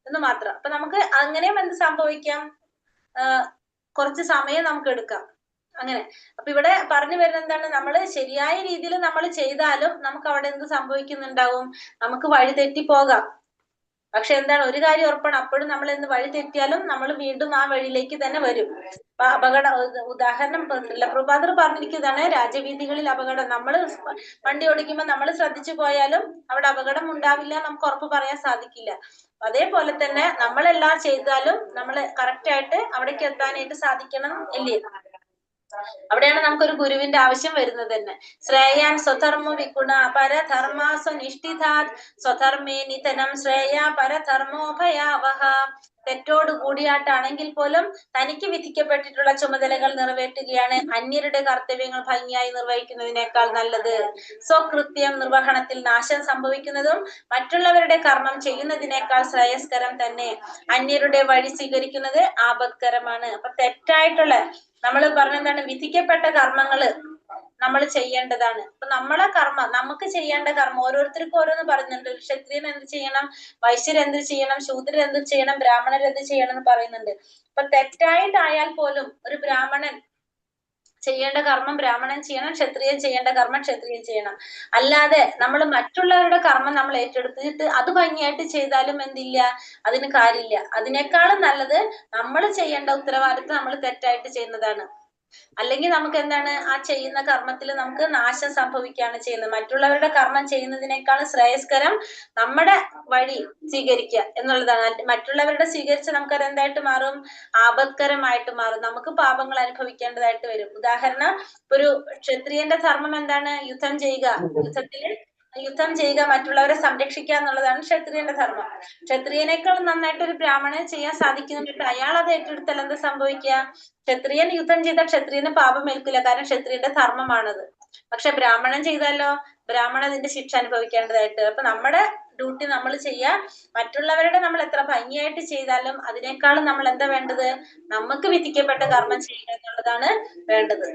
എന്ന് മാത്രം. അപ്പൊ നമുക്ക് അങ്ങനെയും എന്ത് സംഭവിക്കാം? കുറച്ച് സമയം നമുക്ക് എടുക്കാം അങ്ങനെ. അപ്പൊ ഇവിടെ പറഞ്ഞു വരുന്നത് എന്താണ്, നമ്മൾ ശരിയായ രീതിയിൽ നമ്മൾ ചെയ്താലും നമുക്ക് അവിടെ എന്ത് സംഭവിക്കുന്നുണ്ടാവും? നമുക്ക് വഴി തെറ്റി പോകാം. പക്ഷെ എന്താണ്, ഒരു കാര്യം ഉറപ്പാണ്, അപ്പോഴും നമ്മൾ എന്ത് വഴി തെറ്റിയാലും നമ്മൾ വീണ്ടും ആ വഴിയിലേക്ക് തന്നെ വരും. ഉദാഹരണം പ്രഭുപാദർ പറഞ്ഞിരിക്കുന്നതാണ്, രാജവീതികളിൽ അപകടം. നമ്മൾ വണ്ടി ഓടിക്കുമ്പോൾ നമ്മൾ ശ്രദ്ധിച്ചു പോയാലും അവിടെ അപകടം ഉണ്ടാവില്ല, നമുക്ക് ഉറപ്പ് പറയാൻ സാധിക്കില്ല. അതേപോലെ തന്നെ നമ്മളെല്ലാം ചെയ്താലും നമ്മൾ കറക്റ്റ് ആയിട്ട് അവിടേക്ക് എത്താനായിട്ട് സാധിക്കണം ഇല്ലേ? അവിടെയാണ് നമുക്കൊരു ഗുരുവിന്റെ ആവശ്യം വരുന്നത് തന്നെ. ശ്രേയാൻ സ്വധർമ്മ വിഗുണ പരധർമാസു നിഷ്ഠിതാത് സ്വധർമ്മേ നിധനം ശ്രേയ പരധർമ്മോ ഭയാവഹ. തെറ്റോട് കൂടിയാട്ടാണെങ്കിൽ പോലും തനിക്ക് വിധിക്കപ്പെട്ടിട്ടുള്ള ചുമതലകൾ നിറവേറ്റുകയാണ് അന്യരുടെ കർത്തവ്യങ്ങൾ ഭംഗിയായി നിർവഹിക്കുന്നതിനേക്കാൾ നല്ലത്. സ്വകൃത്യം നിർവഹണത്തിൽ നാശം സംഭവിക്കുന്നതും മറ്റുള്ളവരുടെ കർമ്മം ചെയ്യുന്നതിനേക്കാൾ ശ്രേയസ്കരം തന്നെ. അന്യരുടെ വഴി സ്വീകരിക്കുന്നത് ആപത്കരമാണ്. അപ്പൊ തെറ്റായിട്ടുള്ള നമ്മൾ പറഞ്ഞെന്താണ്, വിധിക്കപ്പെട്ട കർമ്മങ്ങള് നമ്മൾ ചെയ്യേണ്ടതാണ്. അപ്പൊ നമ്മളെ കർമ്മം, നമുക്ക് ചെയ്യേണ്ട കർമ്മം ഓരോരുത്തർക്കും ഓരോന്ന് പറയുന്നുണ്ട്. ക്ഷത്രിയൻ എന്ത് ചെയ്യണം, വൈശ്യർ എന്ത് ചെയ്യണം, ശൂദ്രർ എന്ത് ചെയ്യണം, ബ്രാഹ്മണർ എന്ത് ചെയ്യണം എന്ന് പറയുന്നുണ്ട്. അപ്പൊ തെറ്റായിട്ടായാൽ പോലും ഒരു ബ്രാഹ്മണൻ ചെയ്യേണ്ട കർമ്മം ബ്രാഹ്മണൻ ചെയ്യണം, ക്ഷത്രിയൻ ചെയ്യേണ്ട കർമ്മം ക്ഷത്രിയൻ ചെയ്യണം. അല്ലാതെ നമ്മൾ മറ്റുള്ളവരുടെ കർമ്മം നമ്മൾ ഏറ്റെടുത്തിട്ട് അത് ഭംഗിയായിട്ട് ചെയ്താലും എന്തില്ല, അതിന് കാര്യമില്ല. അതിനേക്കാളും നല്ലത് നമ്മൾ ചെയ്യേണ്ട ഉത്തരവാദിത്വം നമ്മൾ തെറ്റായിട്ട് ചെയ്യുന്നതാണ്. അല്ലെങ്കിൽ നമുക്ക് എന്താണ്, ആ ചെയ്യുന്ന കർമ്മത്തിൽ നമുക്ക് നാശം സംഭവിക്കുകയാണ് ചെയ്യുന്നത്. മറ്റുള്ളവരുടെ കർമ്മം ചെയ്യുന്നതിനേക്കാൾ ശ്രേയസ്കരം നമ്മുടെ വഴി സ്വീകരിക്കുക എന്നുള്ളതാണ്. മറ്റുള്ളവരുടെ സ്വീകരിച്ച് നമുക്കത് എന്തായിട്ട് മാറും? ആപത്കരമായിട്ട് മാറും. നമുക്ക് പാപങ്ങൾ അനുഭവിക്കേണ്ടതായിട്ട് വരും. ഉദാഹരണം, ഒരു ക്ഷത്രിയന്റെ ധർമ്മം എന്താണ്? യുദ്ധം ചെയ്യുക. യുദ്ധം ചെയ്യുക, മറ്റുള്ളവരെ സംരക്ഷിക്കുക എന്നുള്ളതാണ് ക്ഷത്രിയന്റെ ധർമ്മം. ക്ഷത്രിയനേക്കാൾ നന്നായിട്ട് ഒരു ബ്രാഹ്മണന് ചെയ്യാൻ സാധിക്കുന്നുണ്ട്. അയാൾ അത് ഏറ്റെടുത്താൽ എന്താ സംഭവിക്കുക? ക്ഷത്രിയൻ യുദ്ധം ചെയ്താൽ ക്ഷത്രിയന് പാപം ഏൽക്കില്ല, കാരണം ക്ഷത്രിയന്റെ ധർമ്മമാണത്. പക്ഷെ ബ്രാഹ്മണൻ ചെയ്താലോ, ബ്രാഹ്മണൻ അതിന്റെ ശിക്ഷ അനുഭവിക്കേണ്ടതായിട്ട്. അപ്പൊ നമ്മുടെ ഡ്യൂട്ടി നമ്മൾ ചെയ്യുക. മറ്റുള്ളവരുടെ നമ്മൾ എത്ര ഭംഗിയായിട്ട് ചെയ്താലും അതിനേക്കാളും നമ്മൾ എന്താ വേണ്ടത്? നമുക്ക് വിധിക്കപ്പെട്ട കർമ്മം ചെയ്യുക എന്നുള്ളതാണ് വേണ്ടത്.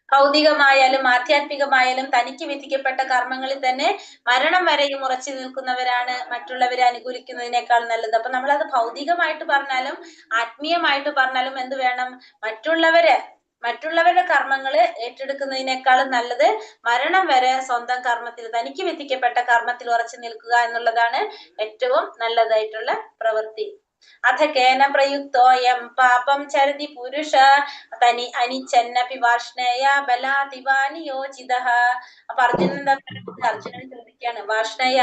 ഭൗതികമായാലും ആധ്യാത്മികമായാലും തനിക്ക് വിധിക്കപ്പെട്ട കർമ്മങ്ങളിൽ തന്നെ മരണം വരെയും ഉറച്ചു നിൽക്കുന്നവരാണ് മറ്റുള്ളവരെ അനുകൂലിക്കുന്നതിനേക്കാൾ നല്ലത്. അപ്പൊ നമ്മളത് ഭൗതികമായിട്ട് പറഞ്ഞാലും ആത്മീയമായിട്ട് പറഞ്ഞാലും എന്ത് വേണം? മറ്റുള്ളവരുടെ കർമ്മങ്ങള് ഏറ്റെടുക്കുന്നതിനേക്കാളും നല്ലത് മരണം വരെ സ്വന്തം കർമ്മത്തിൽ, തനിക്ക് വിധിക്കപ്പെട്ട കർമ്മത്തിൽ ഉറച്ചു നിൽക്കുക എന്നുള്ളതാണ് ഏറ്റവും നല്ലതായിട്ടുള്ള പ്രവൃത്തി. അഥ കേന പ്രയുക്തോയം പാപം ചരതി പുരുഷ തനി അനിച്ചന്നപി വാർഷ്ണേയ ബലാതിവാനിയോജിതഃ. അപ്പൊ അർജുനൻ എന്താ പറയുന്നത്? അർജുനൻ ചോദിക്കുകയാണ്, വാർഷ്ണേയ,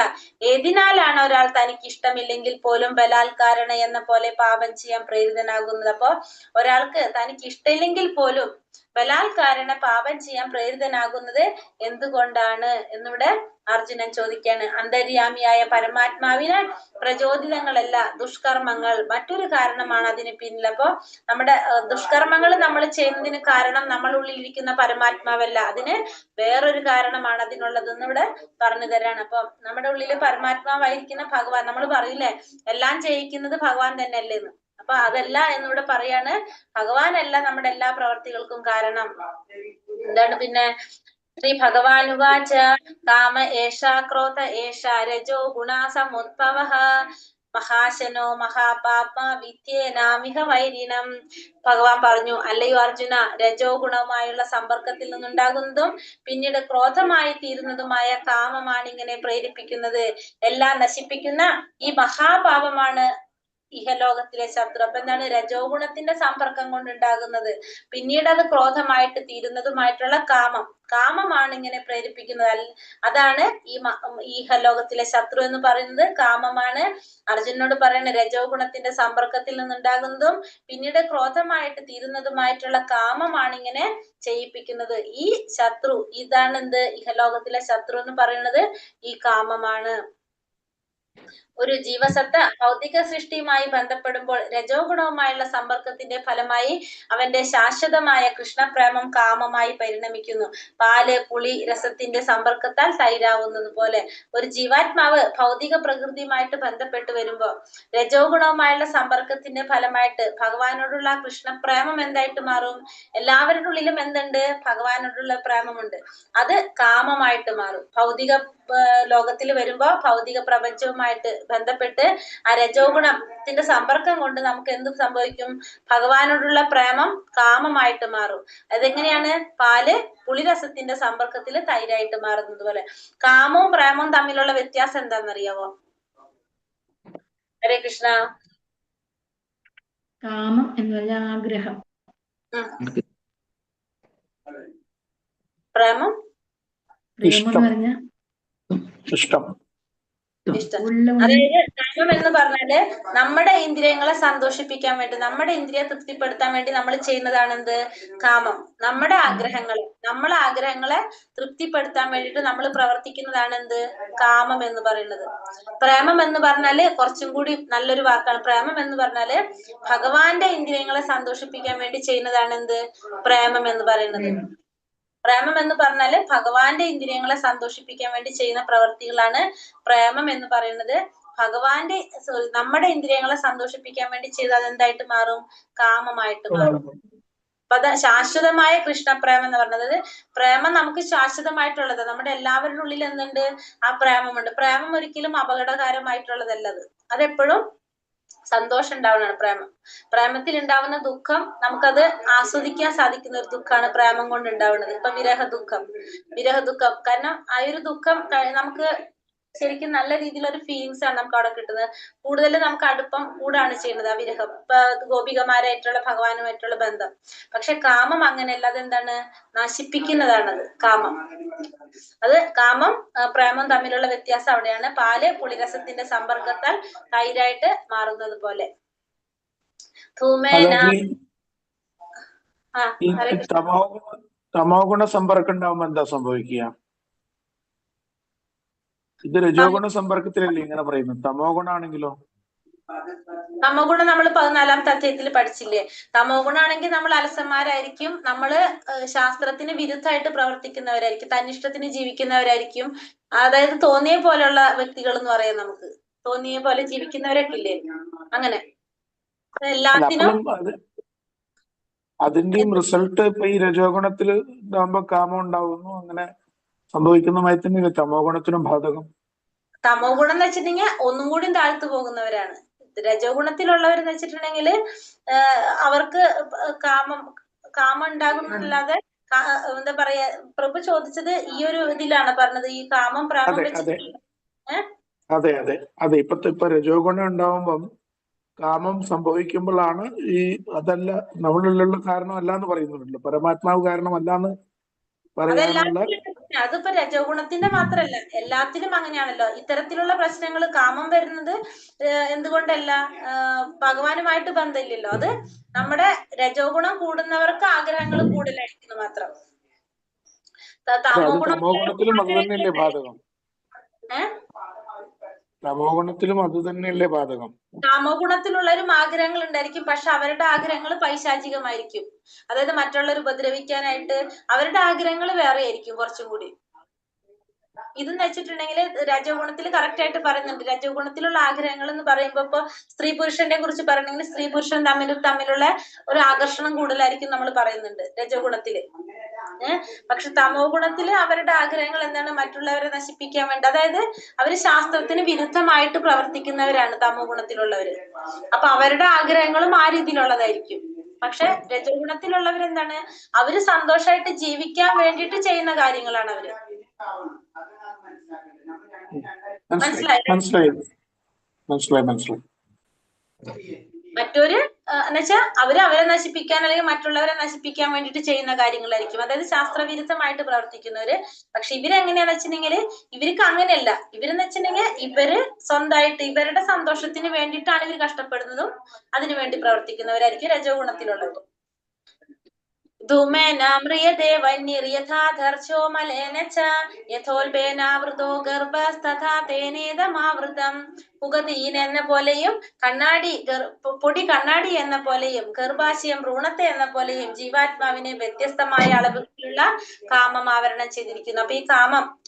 ഏതിനാലാണ് ഒരാൾ തനിക്ക് ഇഷ്ടമില്ലെങ്കിൽ പോലും ബലാത്കാരണ എന്ന പോലെ പാപം ചെയ്യാൻ പ്രേരിതനാകുന്നത്? അപ്പൊ ഒരാൾക്ക് തനിക്ക് ഇഷ്ടമില്ലെങ്കിൽ പോലും ബലാത്കാരണ പാപം ചെയ്യാൻ പ്രേരിതനാകുന്നത് എന്തുകൊണ്ടാണ് എന്നിവിടെ അർജുനൻ ചോദിക്കാണ്. അന്തര്യാമിയായ പരമാത്മാവിന് പ്രചോദിതങ്ങളല്ല ദുഷ്കർമ്മങ്ങൾ മറ്റൊരു കാരണമാണ് അതിന് പിന്നിൽ. അപ്പൊ നമ്മുടെ ദുഷ്കർമ്മങ്ങൾ നമ്മൾ ചെയ്യുന്നതിന് കാരണം നമ്മളുള്ളിൽ ഇരിക്കുന്ന പരമാത്മാവല്ല, അതിന് വേറൊരു കാരണമാണ് അതിനുള്ളതെന്ന് ഇവിടെ പറഞ്ഞു തരാണ്. അപ്പൊ നമ്മുടെ ഉള്ളില് പരമാത്മാവായിരിക്കുന്ന ഭഗവാൻ, നമ്മൾ പറയില്ലേ എല്ലാം ചെയ്യിക്കുന്നത് ഭഗവാൻ തന്നെ അല്ലേന്ന്. അപ്പൊ അതല്ല എന്നിവിടെ പറയാണ്, ഭഗവാനല്ല നമ്മുടെ എല്ലാ പ്രവർത്തികൾക്കും കാരണം. എന്താണ് പിന്നെ? ശ്രീ ഭഗവാനുവാച കാമ ഏഷാ ക്രോധ ഏഷാ രജോ ഗുണാ സമുദ്ഭവഃ മഹാശനോ മഹാപാപ വിദ്യേനാമിഹ വൈരിണം. ഭഗവാൻ പറഞ്ഞു, അല്ലയോ അർജുന, രജോ ഗുണവുമായുള്ള സമ്പർക്കത്തിൽ നിന്നുണ്ടാകുന്നതും പിന്നീട് ക്രോധമായി തീരുന്നതുമായ കാമമാണ് ഇങ്ങനെ പ്രേരിപ്പിക്കുന്നത്. എല്ലാം നശിപ്പിക്കുന്ന ഈ മഹാപാപമാണ് ഇഹലോകത്തിലെ ശത്രു. അപ്പൊ എന്താണ്? രജോ ഗുണത്തിന്റെ സമ്പർക്കം കൊണ്ടുണ്ടാകുന്നത് പിന്നീട് അത് ക്രോധമായിട്ട് തീരുന്നതുമായിട്ടുള്ള കാമമാണ് ഇങ്ങനെ പ്രേരിപ്പിക്കുന്നത്. അതാണ് ഈ ഇഹലോകത്തിലെ ശത്രു എന്ന് പറയുന്നത് കാമമാണ്. അർജുനോട് പറയുന്ന രജോ ഗുണത്തിന്റെ സമ്പർക്കത്തിൽ നിന്നുണ്ടാകുന്നതും പിന്നീട് ക്രോധമായിട്ട് തീരുന്നതുമായിട്ടുള്ള കാമമാണ് ഇങ്ങനെ ചെയ്യിപ്പിക്കുന്നത്. ഈ ശത്രു, ഇതാണ് എന്ത്? ഇഹലോകത്തിലെ ശത്രു എന്ന് പറയുന്നത് ഈ കാമമാണ്. ഒരു ജീവസത്ത ഭൗതിക സൃഷ്ടിയുമായി ബന്ധപ്പെടുമ്പോൾ രജോ ഗുണവുമായുള്ള സമ്പർക്കത്തിന്റെ ഫലമായി അവന്റെ ശാശ്വതമായ കൃഷ്ണപ്രേമം കാമമായി പരിണമിക്കുന്നു. പാല് പുളി രസത്തിന്റെ സമ്പർക്കത്താൽ തൈരാവുന്നത് പോലെ ഒരു ജീവാത്മാവ് ഭൗതിക പ്രകൃതിയുമായിട്ട് ബന്ധപ്പെട്ട് വരുമ്പോ രജോ ഗുണവുമായുള്ള സമ്പർക്കത്തിന്റെ ഫലമായിട്ട് ഭഗവാനോടുള്ള കൃഷ്ണപ്രേമം എന്തായിട്ട് മാറും? എല്ലാവരുടെ ഉള്ളിലും എന്തുണ്ട്? ഭഗവാനോടുള്ള പ്രേമമുണ്ട്. അത് കാമമായിട്ട് മാറും. ഭൗതിക ലോകത്തിൽ വരുമ്പോ ഭൗതിക പ്രപഞ്ചവുമായിട്ട് ബന്ധപ്പെട്ട് ആ രജോ ഗുണത്തിന്റെ സമ്പർക്കം കൊണ്ട് നമുക്ക് എന്ത് സംഭവിക്കും? ഭഗവാനോടുള്ള പ്രേമം കാമമായിട്ട് മാറും. അതെങ്ങനെയാണ്? പാല് പുളിരസത്തിന്റെ സമ്പർക്കത്തിൽ തൈരായിട്ട് മാറുന്നത് പോലെ. കാമവും പ്രേമവും തമ്മിലുള്ള വ്യത്യാസം എന്താണെന്നറിയാവോ? ഹരേ കൃഷ്ണ. കാമം എന്ന് പറഞ്ഞാൽ ആഗ്രഹം, പ്രേമം പ്രേമം എന്ന് പറഞ്ഞാൽ ഇഷ്ടം. ഇഷ്ടം. അതായത് കാമം എന്ന് പറഞ്ഞാല് നമ്മുടെ ഇന്ദ്രിയങ്ങളെ സന്തോഷിപ്പിക്കാൻ വേണ്ടി, നമ്മുടെ ഇന്ദ്രിയ തൃപ്തിപ്പെടുത്താൻ വേണ്ടി നമ്മൾ ചെയ്യുന്നതാണ് എന്ത്? കാമം. നമ്മളെ ആഗ്രഹങ്ങളെ തൃപ്തിപ്പെടുത്താൻ വേണ്ടിയിട്ട് നമ്മൾ പ്രവർത്തിക്കുന്നതാണ് എന്ത്? കാമം എന്ന് പറയുന്നത്. പ്രേമം എന്ന് പറഞ്ഞാല് കുറച്ചും കൂടി നല്ലൊരു വാക്കാണ്. പ്രേമം എന്ന് പറഞ്ഞാല് ഭഗവാന്റെ ഇന്ദ്രിയങ്ങളെ സന്തോഷിപ്പിക്കാൻ വേണ്ടി ചെയ്യുന്നതാണ് എന്ത്? പ്രേമം എന്ന് പറയുന്നത്. പ്രേമം എന്ന് പറഞ്ഞാല് ഭഗവാന്റെ ഇന്ദ്രിയങ്ങളെ സന്തോഷിപ്പിക്കാൻ വേണ്ടി ചെയ്യുന്ന പ്രവൃത്തികളാണ് പ്രേമം എന്ന് പറയുന്നത്. നമ്മുടെ ഇന്ദ്രിയങ്ങളെ സന്തോഷിപ്പിക്കാൻ വേണ്ടി ചെയ്താൽ എന്തായിട്ട് മാറും? കാമമായിട്ട് മാറും. അപ്പൊ അത് ശാശ്വതമായ കൃഷ്ണപ്രേമം എന്ന് പറഞ്ഞത്, പ്രേമം നമുക്ക് ശാശ്വതമായിട്ടുള്ളത്. നമ്മുടെ എല്ലാവരുടെ ഉള്ളിൽ എന്തുണ്ട്? ആ പ്രേമമുണ്ട്. പ്രേമം ഒരിക്കലും അപകടകരമായിട്ടുള്ളതല്ല. അതെപ്പോഴും സന്തോഷം ഉണ്ടാവുന്നതാണ്. പ്രേമത്തിൽ ഉണ്ടാവുന്ന ദുഃഖം നമുക്കത് ആസ്വദിക്കാൻ സാധിക്കുന്ന ഒരു ദുഃഖമാണ് പ്രേമം കൊണ്ട് ഉണ്ടാവുന്നത്. ഇപ്പൊ വിരഹ ദുഃഖം. കാരണം ആ ഒരു ദുഃഖം നമുക്ക് ശരിക്കും നല്ല രീതിയിലൊരു ഫീലിങ്സ് ആണ് നമുക്ക് അവിടെ കിട്ടുന്നത്. കൂടുതൽ നമുക്ക് അടുപ്പം കൂടാണ് ചെയ്യുന്നത് ആ വിരഹം. ഇപ്പൊ ഗോപികമാരായിട്ടുള്ള ഭഗവാനുമായിട്ടുള്ള ബന്ധം. പക്ഷെ കാമം അങ്ങനെയല്ല. അതെന്താണ്? നശിപ്പിക്കുന്നതാണത് കാമം. കാമം പ്രേമം തമ്മിലുള്ള വ്യത്യാസം അവിടെയാണ്. പാല് പുളിരസത്തിന്റെ സമ്പർക്കത്താൽ തൈരായിട്ട് മാറുന്നത് പോലെ. തമോ ഗുണ സമ്പർക്കം ഉണ്ടാവുമ്പോ എന്താ സംഭവിക്കുക? ഇത് രജോ ഗുണ സമ്പർക്കത്തിലല്ലേ ഇങ്ങനെ പറയുന്നത്? തമോ ഗുണാണെങ്കിലോ? തമോ ഗുണം നമ്മൾ 14-ാമത്തെ അധ്യായത്തിൽ പഠിച്ചില്ലേ? തമോ ഗുണാണെങ്കിൽ നമ്മൾ അലസന്മാരായിരിക്കും, നമ്മള് ശാസ്ത്രത്തിന് വിരുദ്ധമായിട്ട് പ്രവർത്തിക്കുന്നവരായിരിക്കും, തന്നിഷ്ടത്തിന് ജീവിക്കുന്നവരായിരിക്കും. അതായത് തോന്നിയ പോലെയുള്ള വ്യക്തികൾ എന്ന് പറയാം. നമുക്ക് തോന്നിയ പോലെ ജീവിക്കുന്നവരൊക്കെ ഇല്ലേ? അങ്ങനെ എല്ലാത്തിനും അതിന്റെയും റിസൾട്ട് ഇപ്പൊ ഈ രജോ ഗുണത്തില് ഇതാകുമ്പോ കാമം ഉണ്ടാവുന്നു, അങ്ങനെ സംഭവിക്കുന്നതുമായി തന്നെ തമോ ഗുണത്തിനും ബാധകം. തമോ ഗുണം എന്ന് വെച്ചിട്ടുണ്ടെങ്കിൽ ഒന്നും കൂടി താഴ്ത്തു പോകുന്നവരാണ്. രജോ ഗുണത്തിലുള്ളവരെന്ന് വെച്ചിട്ടുണ്ടെങ്കിൽ അവർക്ക് കാമം ഉണ്ടാകുന്നല്ലാതെ എന്താ പറയാ, പ്രഭു ചോദിച്ചത് ഈ ഒരു ഇതിലാണ് പറഞ്ഞത്, ഈ കാമം പ്രാമം അതെ വെച്ചിട്ട്. അതെ അതെ അതെ ഇപ്പൊ രജോ ഗുണം ഉണ്ടാവുമ്പം കാമം സംഭവിക്കുമ്പോഴാണ് ഈ അതല്ല നമ്മളിലുള്ള കാരണമല്ല എന്ന് പറയുന്നുണ്ടല്ലോ, പരമാത്മാവ് കാരണമല്ല എന്ന് പറയാനുള്ള. അതിപ്പോ രജോ ഗുണത്തിന്റെ മാത്രല്ല, എല്ലാത്തിലും അങ്ങനെയാണല്ലോ. ഇത്തരത്തിലുള്ള പ്രശ്നങ്ങൾ കാമം വരുന്നത് എന്തുകൊണ്ടല്ല, ഭഗവാനുമായിട്ട് ബന്ധമില്ലല്ലോ. അത് നമ്മുടെ രജോ ഗുണം കൂടുന്നവർക്ക് ആഗ്രഹങ്ങൾ കൂടുതലായിരിക്കുന്നു മാത്രം. തമോ തമോ ഗുണത്തിലും അത് തന്നെയല്ലേ ബാധകം? തമോ ഗുണത്തിലും അത് തന്നെയല്ലേ ബാധകം? തമോ ഗുണത്തിലുള്ളവരും ആഗ്രഹങ്ങൾ ഉണ്ടായിരിക്കും, പക്ഷെ അവരുടെ ആഗ്രഹങ്ങൾ പൈശാചികമായിരിക്കും. അതായത് മറ്റുള്ളവർ ഉപദ്രവിക്കാനായിട്ട് അവരുടെ ആഗ്രഹങ്ങൾ വേറെ ആയിരിക്കും കുറച്ചും കൂടി. ഇതെന്ന് വെച്ചിട്ടുണ്ടെങ്കിൽ രജോ ഗുണത്തിൽ കറക്റ്റ് ആയിട്ട് പറയുന്നുണ്ട്. രജോ ഗുണത്തിലുള്ള ആഗ്രഹങ്ങൾ എന്ന് പറയുമ്പോ ഇപ്പൊ സ്ത്രീ പുരുഷന്റെ കുറിച്ച് പറയണമെങ്കിൽ സ്ത്രീ പുരുഷൻ തമ്മിലുള്ള ഒരു ആകർഷണം കൂടുതലായിരിക്കും നമ്മൾ പറയുന്നുണ്ട് രജോ ഗുണത്തില്. പക്ഷെ തമോ ഗുണത്തില് അവരുടെ ആഗ്രഹങ്ങൾ എന്താണ്, മറ്റുള്ളവരെ നശിപ്പിക്കാൻ വേണ്ടി, അതായത് അവര് ശാസ്ത്രത്തിന് വിരുദ്ധമായിട്ട് പ്രവർത്തിക്കുന്നവരാണ് തമോ ഗുണത്തിലുള്ളവര്. അപ്പൊ അവരുടെ ആഗ്രഹങ്ങളും ആ രീതിയിലുള്ളതായിരിക്കും. പക്ഷെ രജോ ഗുണത്തിലുള്ളവരെന്താണ്, അവര് സന്തോഷമായിട്ട് ജീവിക്കാൻ വേണ്ടിയിട്ട് ചെയ്യുന്ന കാര്യങ്ങളാണ് അവര്. മനസ്സിലായി. മറ്റൊരു എന്നുവെച്ചാൽ അവരെ നശിപ്പിക്കാൻ അല്ലെങ്കിൽ മറ്റുള്ളവരെ നശിപ്പിക്കാൻ വേണ്ടിയിട്ട് ചെയ്യുന്ന കാര്യങ്ങളായിരിക്കും, അതായത് ശാസ്ത്രവിരുദ്ധമായിട്ട് പ്രവർത്തിക്കുന്നവര്. പക്ഷെ ഇവരെങ്ങനെയാന്ന് വെച്ചിട്ടുണ്ടെങ്കിൽ ഇവർക്ക് അങ്ങനെയല്ല. ഇവരെന്ന് വെച്ചിട്ടുണ്ടെങ്കിൽ ഇവര് സ്വന്തമായിട്ട് ഇവരുടെ സന്തോഷത്തിന് വേണ്ടിയിട്ടാണ് ഇവർ കഷ്ടപ്പെടുന്നതും അതിനു വേണ്ടി പ്രവർത്തിക്കുന്നവരായിരിക്കും രജോ ഗുണത്തിലുള്ളവർ. ധൂമേനാമ്രിയതേ വന്യര്യഥാധർച്ചോ മലേന ച യഥോൽബേനാവൃതോ ഗർഭസ്തഥാ തേനേദമാവൃതം. പുകതീൻ എന്ന പോലെയും പൊടി കണ്ണാടി എന്ന പോലെയും ഗർഭാശയം ഭ്രൂണത്തെ എന്ന പോലെയും ജീവാത്മാവിനെ വ്യത്യസ്തമായ അളവിലുള്ള കാമം ആവരണം ചെയ്തിരിക്കുന്നു. അപ്പൊ ഈ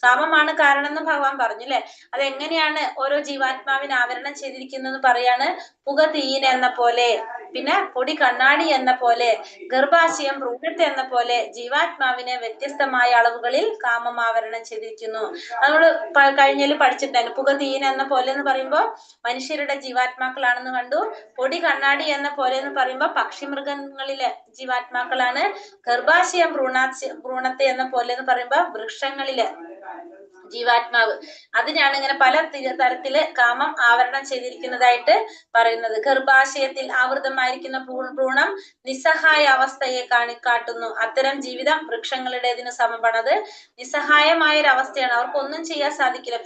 കാമമാണ് കാരണം എന്ന് ഭഗവാൻ പറഞ്ഞു അല്ലെ. അതെങ്ങനെയാണ് ഓരോ ജീവാത്മാവിനെ ആവരണം ചെയ്തിരിക്കുന്നത് പറയാണ്. പുകതീൻ എന്ന പോലെ, പിന്നെ പൊടി കണ്ണാടി എന്ന പോലെ, ഗർഭാശയം ഭ്രൂണത്തെ എന്ന പോലെ ജീവാത്മാവിനെ വ്യത്യസ്തമായ അളവുകളിൽ കാമം ആവരണം ചെയ്തിരിക്കുന്നു. നമ്മള് കഴിഞ്ഞതിൽ പഠിച്ചിട്ടുണ്ടായിരുന്നു. പുകതീൻ എന്ന പോലെ എന്ന് പറയുമ്പോ മനുഷ്യരുടെ ജീവാത്മാക്കളാണെന്ന് കണ്ടു. പൊടി കണ്ണാടി എന്ന പോലെ എന്ന് പറയുമ്പോ പക്ഷി മൃഗങ്ങളിലെ ജീവാത്മാക്കളാണ്. ഗർഭാശയം ഭ്രൂണത്തെ എന്ന പോലെ എന്ന് പറയുമ്പോ വൃക്ഷങ്ങളിലെ ജീവാത്മാവ്. അതിനാണ് ഇങ്ങനെ പല തരത്തില് കാമം ആവരണം ചെയ്തിരിക്കുന്നതായിട്ട് പറയുന്നത്. ഗർഭാശയത്തിൽ ആവൃതമായിരിക്കുന്ന ഭ്രൂണം നിസ്സഹായ അവസ്ഥയെ കാട്ടുന്നു. അത്തരം ജീവിതം വൃക്ഷങ്ങളുടേതിന് സമമാണത്. നിസ്സഹായമായ ഒരു അവസ്ഥയാണ്, അവർക്കൊന്നും ചെയ്യാൻ സാധിക്കില്ല.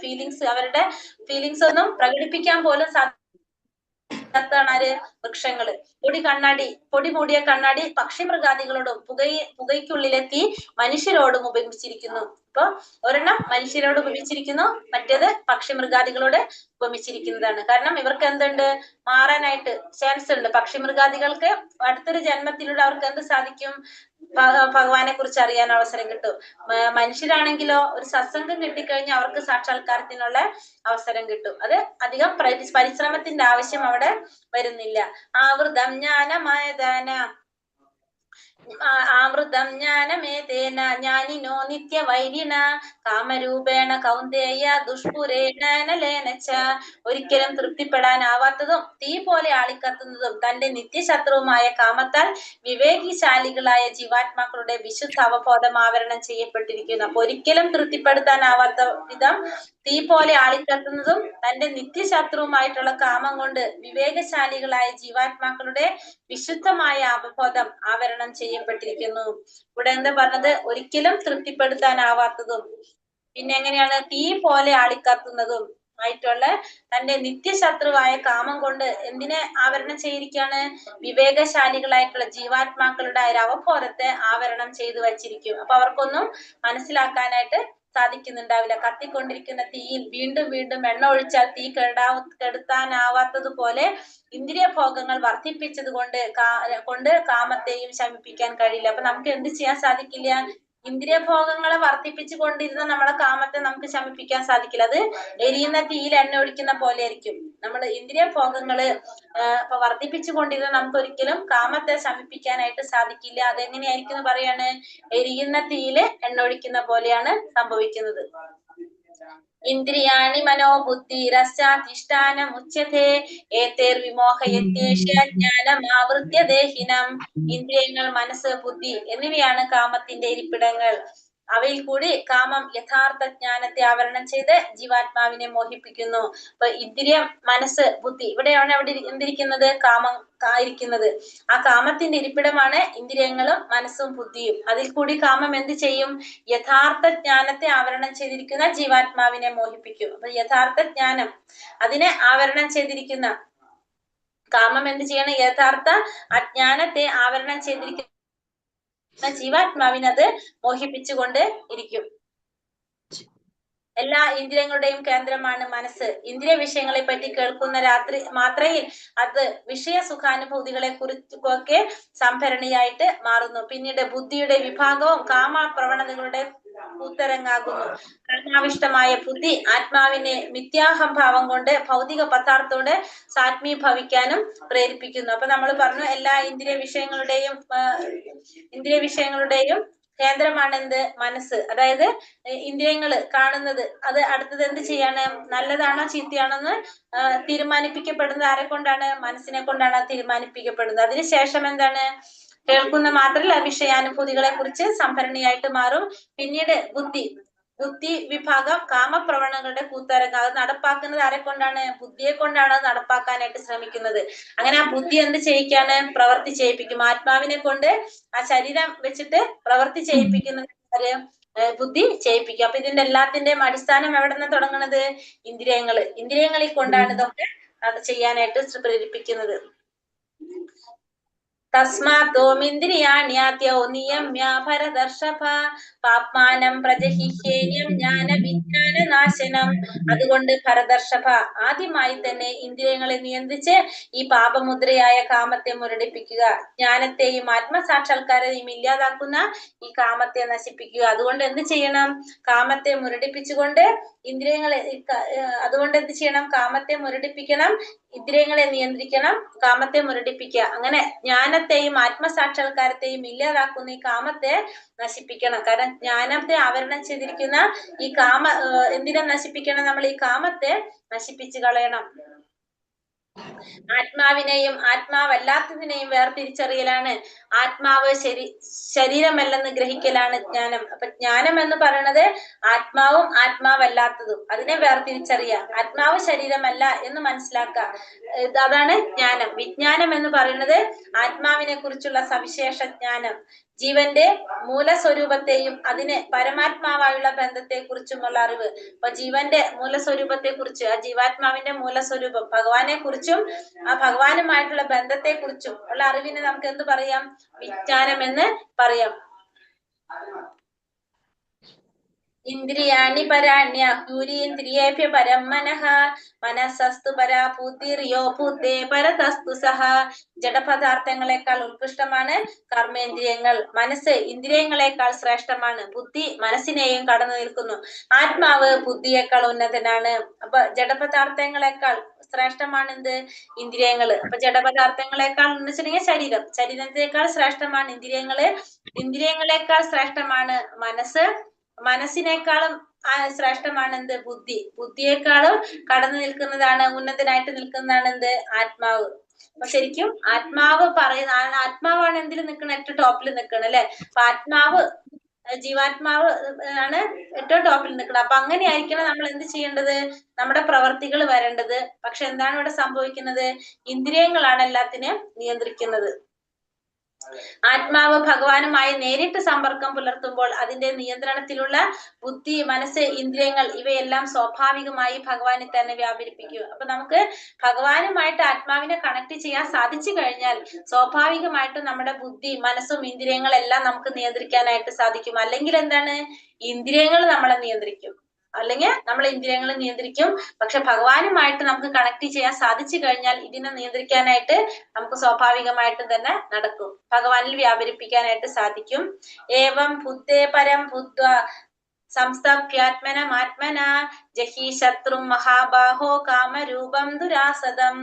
അവരുടെ ഫീലിങ്സ് ഒന്നും പ്രകടിപ്പിക്കാൻ പോലും ആര് വൃക്ഷങ്ങള്. പൊടി മൂടിയ കണ്ണാടി പക്ഷി മൃഗാദികളോടും പുകയ്ക്കുള്ളിലെത്തി മനുഷ്യരോടും ഉപമിച്ചിരിക്കുന്നു. ഇപ്പൊ ഒരെണ്ണം മനുഷ്യരോട് ഉപമിച്ചിരിക്കുന്നു, മറ്റേത് പക്ഷി മൃഗാദികളോട് ഉപമിച്ചിരിക്കുന്നതാണ്. കാരണം ഇവർക്ക് എന്തുണ്ട്, മാറാനായിട്ട് ചാൻസ് ഉണ്ട്. പക്ഷി മൃഗാദികൾക്ക് അടുത്തൊരു ജന്മത്തിലൂടെ അവർക്ക് എന്ത് സാധിക്കും, ഭഗവാനെ കുറിച്ച് അറിയാൻ അവസരം കിട്ടും. മനുഷ്യരാണെങ്കിലോ ഒരു സത്സംഗം കിട്ടിക്കഴിഞ്ഞാൽ അവർക്ക് സാക്ഷാത്കാരത്തിനുള്ള അവസരം കിട്ടും. അത് അധികം പരിശ്രമത്തിന്റെ ആവശ്യം അവിടെ വരുന്നില്ല. ആവൃതം ജ്ഞാനമയദാന ആവൃതം ജ്ഞാനമേതേന ജ്ഞാനിനോ നിത്യവൈരിണ കാമരൂപേണ കൗന്ദേയ ദുഷ്പുരേണ നലേനച്ച. ഒരിക്കലും തൃപ്തിപ്പെടാനാവാത്തതും തീ പോലെ ആളിക്കത്തുന്നതും തന്റെ നിത്യശത്രുവുമായ കാമത്താൽ വിവേകിശാലികളായ ജീവാത്മാക്കളുടെ വിശുദ്ധ അവബോധം ആവരണം ചെയ്യപ്പെട്ടിരിക്കുന്നു. അപ്പൊ ഒരിക്കലും തൃപ്തിപ്പെടുത്താനാവാത്ത വിധം തീ പോലെ ആളിക്കത്തുന്നതും തന്റെ നിത്യശത്രുവുമായിട്ടുള്ള കാമം കൊണ്ട് വിവേകശാലികളായ ജീവാത്മാക്കളുടെ വിശുദ്ധമായ അവബോധം ആവരണം ചെയ്യപ്പെട്ടിരിക്കുന്നു. ഇവിടെ എന്താ പറഞ്ഞത്, ഒരിക്കലും തൃപ്തിപ്പെടുത്താനാവാത്തതും പിന്നെ എങ്ങനെയാണ് തീ പോലെ ആളിക്കത്തുന്നതും ആയിട്ടുള്ള തന്റെ നിത്യശത്രുവായ കാമം കൊണ്ട് എന്തിനെ ആവരണം ചെയ്തിരിക്കുകയാണ്, വിവേകശാലികളായിട്ടുള്ള ജീവാത്മാക്കളുടെ ഒരു അവബോധത്തെ ആവരണം ചെയ്തു വച്ചിരിക്കും. അപ്പൊ അവർക്കൊന്നും മനസ്സിലാക്കാനായിട്ട് സാധിക്കുന്നുണ്ടാവില്ല. കത്തിക്കൊണ്ടിരിക്കുന്ന തീയിൽ വീണ്ടും വീണ്ടും എണ്ണ ഒഴിച്ചാൽ തീ കെടുത്താനാവാത്തതുപോലെ ഇന്ദ്രിയ ഭോഗങ്ങൾ വർദ്ധിപ്പിച്ചത് കൊണ്ട് കാമത്തെയും ശമിപ്പിക്കാൻ കഴിയില്ല. അപ്പൊ നമുക്ക് എന്ത് ചെയ്യാൻ സാധിക്കില്ല, ഇന്ദ്രിയ ഭോഗങ്ങളെ വർദ്ധിപ്പിച്ചു കൊണ്ടിരുന്ന നമ്മളെ കാമത്തെ നമുക്ക് ശമിപ്പിക്കാൻ സാധിക്കില്ല. അത് എരിയുന്ന തീയിൽ എണ്ണ ഒഴിക്കുന്ന പോലെ ആയിരിക്കും. നമ്മൾ ഇന്ദ്രിയ ഭോഗങ്ങള് വർദ്ധിപ്പിച്ചു കൊണ്ടിരുന്ന നമുക്ക് ഒരിക്കലും കാമത്തെ ശമിപ്പിക്കാനായിട്ട് സാധിക്കില്ല. അതെങ്ങനെയായിരിക്കും എന്ന് പറയാണ്, എരിയുന്ന തീയില് എണ്ണ ഒഴിക്കുന്ന പോലെയാണ് സംഭവിക്കുന്നത്. ഇന്ദ്രിയാണി മനോബുദ്ധിരശ്ചാധിഷ്ഠാനം ഉച്യത്തെ ഏതേർവിമോഹയത്യേഷ്യ ജ്ഞാനമാവൃത്യ ദേഹിനം. ഇന്ദ്രിയങ്ങൾ, മനസ്സ്, ബുദ്ധി എന്നിവയാണ് കാമത്തിന്റെ ഇരിപ്പിടങ്ങൾ. അവയിൽ കൂടി കാമം യഥാർത്ഥ ജ്ഞാനത്തെ ആവരണം ചെയ്ത് ജീവാത്മാവിനെ മോഹിപ്പിക്കുന്നു. അപ്പൊ ഇന്ദ്രിയം, മനസ്സ്, ബുദ്ധി, ഇവിടെയാണ് അവിടെ എന്തിരിക്കുന്നത്? കാമം ഇരിക്കുന്നത്. ആ കാമത്തിന്റെ ഇരിപ്പിടമാണ് ഇന്ദ്രിയങ്ങളും മനസ്സും ബുദ്ധിയും. അതിൽ കൂടി കാമം എന്ത് ചെയ്യും? യഥാർത്ഥ ജ്ഞാനത്തെ ആവരണം ചെയ്തിരിക്കുന്ന ജീവാത്മാവിനെ മോഹിപ്പിക്കും. അപ്പൊ യഥാർത്ഥ ജ്ഞാനം, അതിനെ ആവരണം ചെയ്തിരിക്കുന്ന കാമം എന്ത് ചെയ്യണം? യഥാർത്ഥ അജ്ഞാനത്തെ ആവരണം ചെയ്തിരിക്കുന്ന ജീവാത്മാവിനത് മോഹിപ്പിച്ചുകൊണ്ട് ഇരിക്കും. എല്ലാ ഇന്ദ്രിയങ്ങളുടെയും കേന്ദ്രമാണ് മനസ്സ്. ഇന്ദ്രിയ വിഷയങ്ങളെ പറ്റി കേൾക്കുന്ന മാത്രയിൽ അത് വിഷയ സുഖാനുഭൂതികളെ കുറിച്ചൊക്കെ സംഭരണിയായിട്ട് മാറുന്നു. പിന്നീട് ബുദ്ധിയുടെ വിഭാഗവും കാമ പ്രവണതകളുടെ കൂത്തരങ്ങാകുന്നു. കാമാവിഷ്ടമായ ബുദ്ധി ആത്മാവിനെ മിഥ്യാഹംഭാവം കൊണ്ട് ഭൗതിക പദാർത്ഥത്തോട് സാത്മീഭവിക്കാനും പ്രേരിപ്പിക്കുന്നു. അപ്പൊ നമ്മൾ പറഞ്ഞു, എല്ലാ ഇന്ദ്രിയ വിഷയങ്ങളുടെയും കേന്ദ്രമാണ് എന്ത്? മനസ്സ്. അതായത് ഇന്ദ്രിയങ്ങൾ കാണുന്നത്, അത് അടുത്തത് എന്ത് ചെയ്യാണ്? നല്ലതാണോ ചീത്തയാണോ എന്ന് തീരുമാനിപ്പിക്കപ്പെടുന്നത് ആരെ കൊണ്ടാണ്? മനസ്സിനെ കൊണ്ടാണ് തീരുമാനിപ്പിക്കപ്പെടുന്നത്. അതിനുശേഷം എന്താണ്? കേൾക്കുന്ന മാത്രമല്ല വിഷയാനുഭൂതികളെ കുറിച്ച് സംഭരണിയായിട്ട് മാറും. പിന്നീട് ബുദ്ധി വിഭാഗം കാമപ്രവണതകളുടെ കൂത്തരങ്ങ്. അത് നടപ്പാക്കുന്നത് ആരെ കൊണ്ടാണ്? ബുദ്ധിയെ കൊണ്ടാണ് അത് നടപ്പാക്കാനായിട്ട് ശ്രമിക്കുന്നത്. അങ്ങനെ ആ ബുദ്ധി എന്ത് ചെയ്യിക്കാണ്? പ്രവൃത്തി ചെയ്യിപ്പിക്കും. ആത്മാവിനെ കൊണ്ട് ആ ശരീരം വെച്ചിട്ട് പ്രവൃത്തി ചെയ്യിപ്പിക്കുന്നത് ബുദ്ധി ചെയ്യിപ്പിക്കും. അപ്പൊ ഇതിന്റെ എല്ലാത്തിന്റെയും അടിസ്ഥാനം എവിടെ നിന്ന് തുടങ്ങുന്നത്? ഇന്ദ്രിയങ്ങളിൽ കൊണ്ടാണ് ഇതൊക്കെ അത് ചെയ്യാനായിട്ട് പ്രേരിപ്പിക്കുന്നത്. തസ്മാത്തോമിന്ദ്രിയാണ്യാദ്യോ നിയമ്യ ഭരതർഷഭ പാപ്മാനം പ്രജഹിഹ്യേയം ജ്ഞാന വിജ്ഞാന നാശനം. അതുകൊണ്ട് ഭരതർഷഭ, ആദ്യമായി തന്നെ ഇന്ദ്രിയങ്ങളെ നിയന്ത്രിച്ച് ഈ പാപമുദ്രയായ കാമത്തെ മുരടിപ്പിക്കുക. ജ്ഞാനത്തെയും ആത്മസാക്ഷാത്കാരത്തെയും ഇല്ലാതാക്കുന്ന ഈ കാമത്തെ നശിപ്പിക്കുക. അതുകൊണ്ട് എന്ത് ചെയ്യണം? കാമത്തെ മുരടിപ്പിച്ചുകൊണ്ട് ഇന്ദ്രിയങ്ങളെ അതുകൊണ്ട് എന്ത് ചെയ്യണം? കാമത്തെ മുരടിപ്പിക്കണം, ഇന്ദ്രിയങ്ങളെ നിയന്ത്രിക്കണം, കാമത്തെ മുരടിപ്പിക്കുക. അങ്ങനെ ജ്ഞാനത്തെയും ആത്മസാക്ഷാത്കാരത്തെയും ഇല്ലാതാക്കുന്ന ഈ കാമത്തെ നശിപ്പിക്കണം. കാരണം ജ്ഞാനത്തെ ആവരണം ചെയ്തിരിക്കുന്ന ഈ എന്തിനെ നശിപ്പിക്കണം? നമ്മൾ ഈ കാമത്തെ നശിപ്പിച്ചു കളയണം. ആത്മാവിനെയും ആത്മാവല്ലാത്തതിനെയും വേർതിരിച്ചറിയലാണ്. ആത്മാവ് ശരീരമല്ലെന്ന് ഗ്രഹിക്കലാണ് ജ്ഞാനം. അപ്പൊ ജ്ഞാനം എന്ന് പറയുന്നത് ആത്മാവും ആത്മാവല്ലാത്തതും, അതിനെ വേർതിരിച്ചറിയാം. ആത്മാവ് ശരീരമല്ല എന്ന് മനസ്സിലാക്കുക, അതാണ് ജ്ഞാനം. വിജ്ഞാനം എന്ന് പറയുന്നത് ആത്മാവിനെ കുറിച്ചുള്ള സവിശേഷ ജ്ഞാനം, ജീവന്റെ മൂലസ്വരൂപത്തെയും അതിന് പരമാത്മാവായുള്ള ബന്ധത്തെ കുറിച്ചുമുള്ള അറിവ്. അപ്പൊ ജീവന്റെ മൂലസ്വരൂപത്തെ കുറിച്ച്, ആ ജീവാത്മാവിന്റെ മൂലസ്വരൂപം ഭഗവാനെ കുറിച്ചും ആ ഭഗവാനുമായിട്ടുള്ള ബന്ധത്തെ കുറിച്ചും ഉള്ള അറിവിനെ നമുക്ക് എന്ത് പറയാം? വിജ്ഞാനം എന്ന് പറയാം. ഇന്ദ്രിയാണി പരാണ്യ ഹൂരീന്ദ്രിയേഭ്യ പരം മനഃ മനസ്സസ്തു പരാ ബുദ്ധിർയോ ബുദ്ധേ പരതസ്തു സഹ. ജഡപദാർത്ഥങ്ങളെക്കാൾ ഉത്കൃഷ്ടമാണ് കർമ്മേന്ദ്രിയങ്ങൾ. മനസ്സ് ഇന്ദ്രിയങ്ങളെക്കാൾ ശ്രേഷ്ഠമാണ്. ബുദ്ധി മനസ്സിനെയും കടന്നു നിൽക്കുന്നു. ആത്മാവ് ബുദ്ധിയേക്കാൾ ഉന്നതനാണ്. അപ്പൊ ജഡപദാർത്ഥങ്ങളെക്കാൾ ശ്രേഷ്ഠമാണ് എന്ത്? ഇന്ദ്രിയങ്ങള്. അപ്പൊ ജഡപദാർത്ഥങ്ങളെക്കാൾ എന്ന് വെച്ചിട്ടുണ്ടെങ്കിൽ ശരീരത്തെക്കാൾ ശ്രേഷ്ഠമാണ് ഇന്ദ്രിയങ്ങളെക്കാൾ ശ്രേഷ്ഠമാണ് മനസ്സ്. മനസ്സിനേക്കാളും ശ്രേഷ്ഠമാണ് എന്ത്? ബുദ്ധിയേക്കാളും കടന്നു നിൽക്കുന്നതാണ്, ഉന്നതനായിട്ട് നിൽക്കുന്നതാണ് എന്ത്? ആത്മാവ്. അപ്പൊ ശരിക്കും ആത്മാവാണ് എന്തിൽ നിൽക്കണം? ഏറ്റവും ടോപ്പിൽ നിൽക്കണം, അല്ലെ? അപ്പൊ ജീവാത്മാവ് ആണ് ഏറ്റവും ടോപ്പിൽ നിൽക്കുന്നത്. അപ്പൊ അങ്ങനെ ആയിരിക്കണം നമ്മൾ എന്ത് ചെയ്യേണ്ടത്? നമ്മുടെ പ്രവർത്തികൾ വരേണ്ടത്. പക്ഷെ എന്താണ് ഇവിടെ സംഭവിക്കുന്നത്? ഇന്ദ്രിയങ്ങളാണ് എല്ലാത്തിനെയും നിയന്ത്രിക്കുന്നത്. ആത്മാവ് ഭഗവാനുമായി നേരിട്ട് സമ്പർക്കം പുലർത്തുമ്പോൾ അതിന്റെ നിയന്ത്രണത്തിലുള്ള ബുദ്ധി, മനസ്സ്, ഇന്ദ്രിയങ്ങൾ ഇവയെല്ലാം സ്വാഭാവികമായി ഭഗവാനിൽ തന്നെ വ്യാപരിപ്പിക്കും. അപ്പൊ നമുക്ക് ഭഗവാനുമായിട്ട് ആത്മാവിനെ കണക്ട് ചെയ്യാൻ സാധിച്ചു കഴിഞ്ഞാൽ സ്വാഭാവികമായിട്ടും നമ്മുടെ ബുദ്ധി, മനസ്സും ഇന്ദ്രിയങ്ങളെല്ലാം നമുക്ക് നിയന്ത്രിക്കാനായിട്ട് സാധിക്കും. അല്ലെങ്കിൽ എന്താണ്? ഇന്ദ്രിയങ്ങൾ നമ്മളെ നിയന്ത്രിക്കും. അല്ലെങ്കിൽ നമ്മൾ ഇന്ദ്രിയങ്ങളെ നിയന്ത്രിക്കും. പക്ഷെ ഭഗവാനുമായിട്ട് നമുക്ക് കണക്ട് ചെയ്യാൻ സാധിച്ചു കഴിഞ്ഞാൽ ഇതിനെ നിയന്ത്രിക്കാനായിട്ട് നമുക്ക് സ്വാഭാവികമായിട്ടും തന്നെ നടക്കും, ഭഗവാനിൽ വ്യാപരിപ്പിക്കാനായിട്ട് സാധിക്കും. ഏവം ബുദ്ധേ പരം ബുദ്ധ സംസ്ഥഭ്യാത്മനമാത്മന ജഹി ശത്രും മഹാബാഹോ കാമരൂപം ദുരാസദം.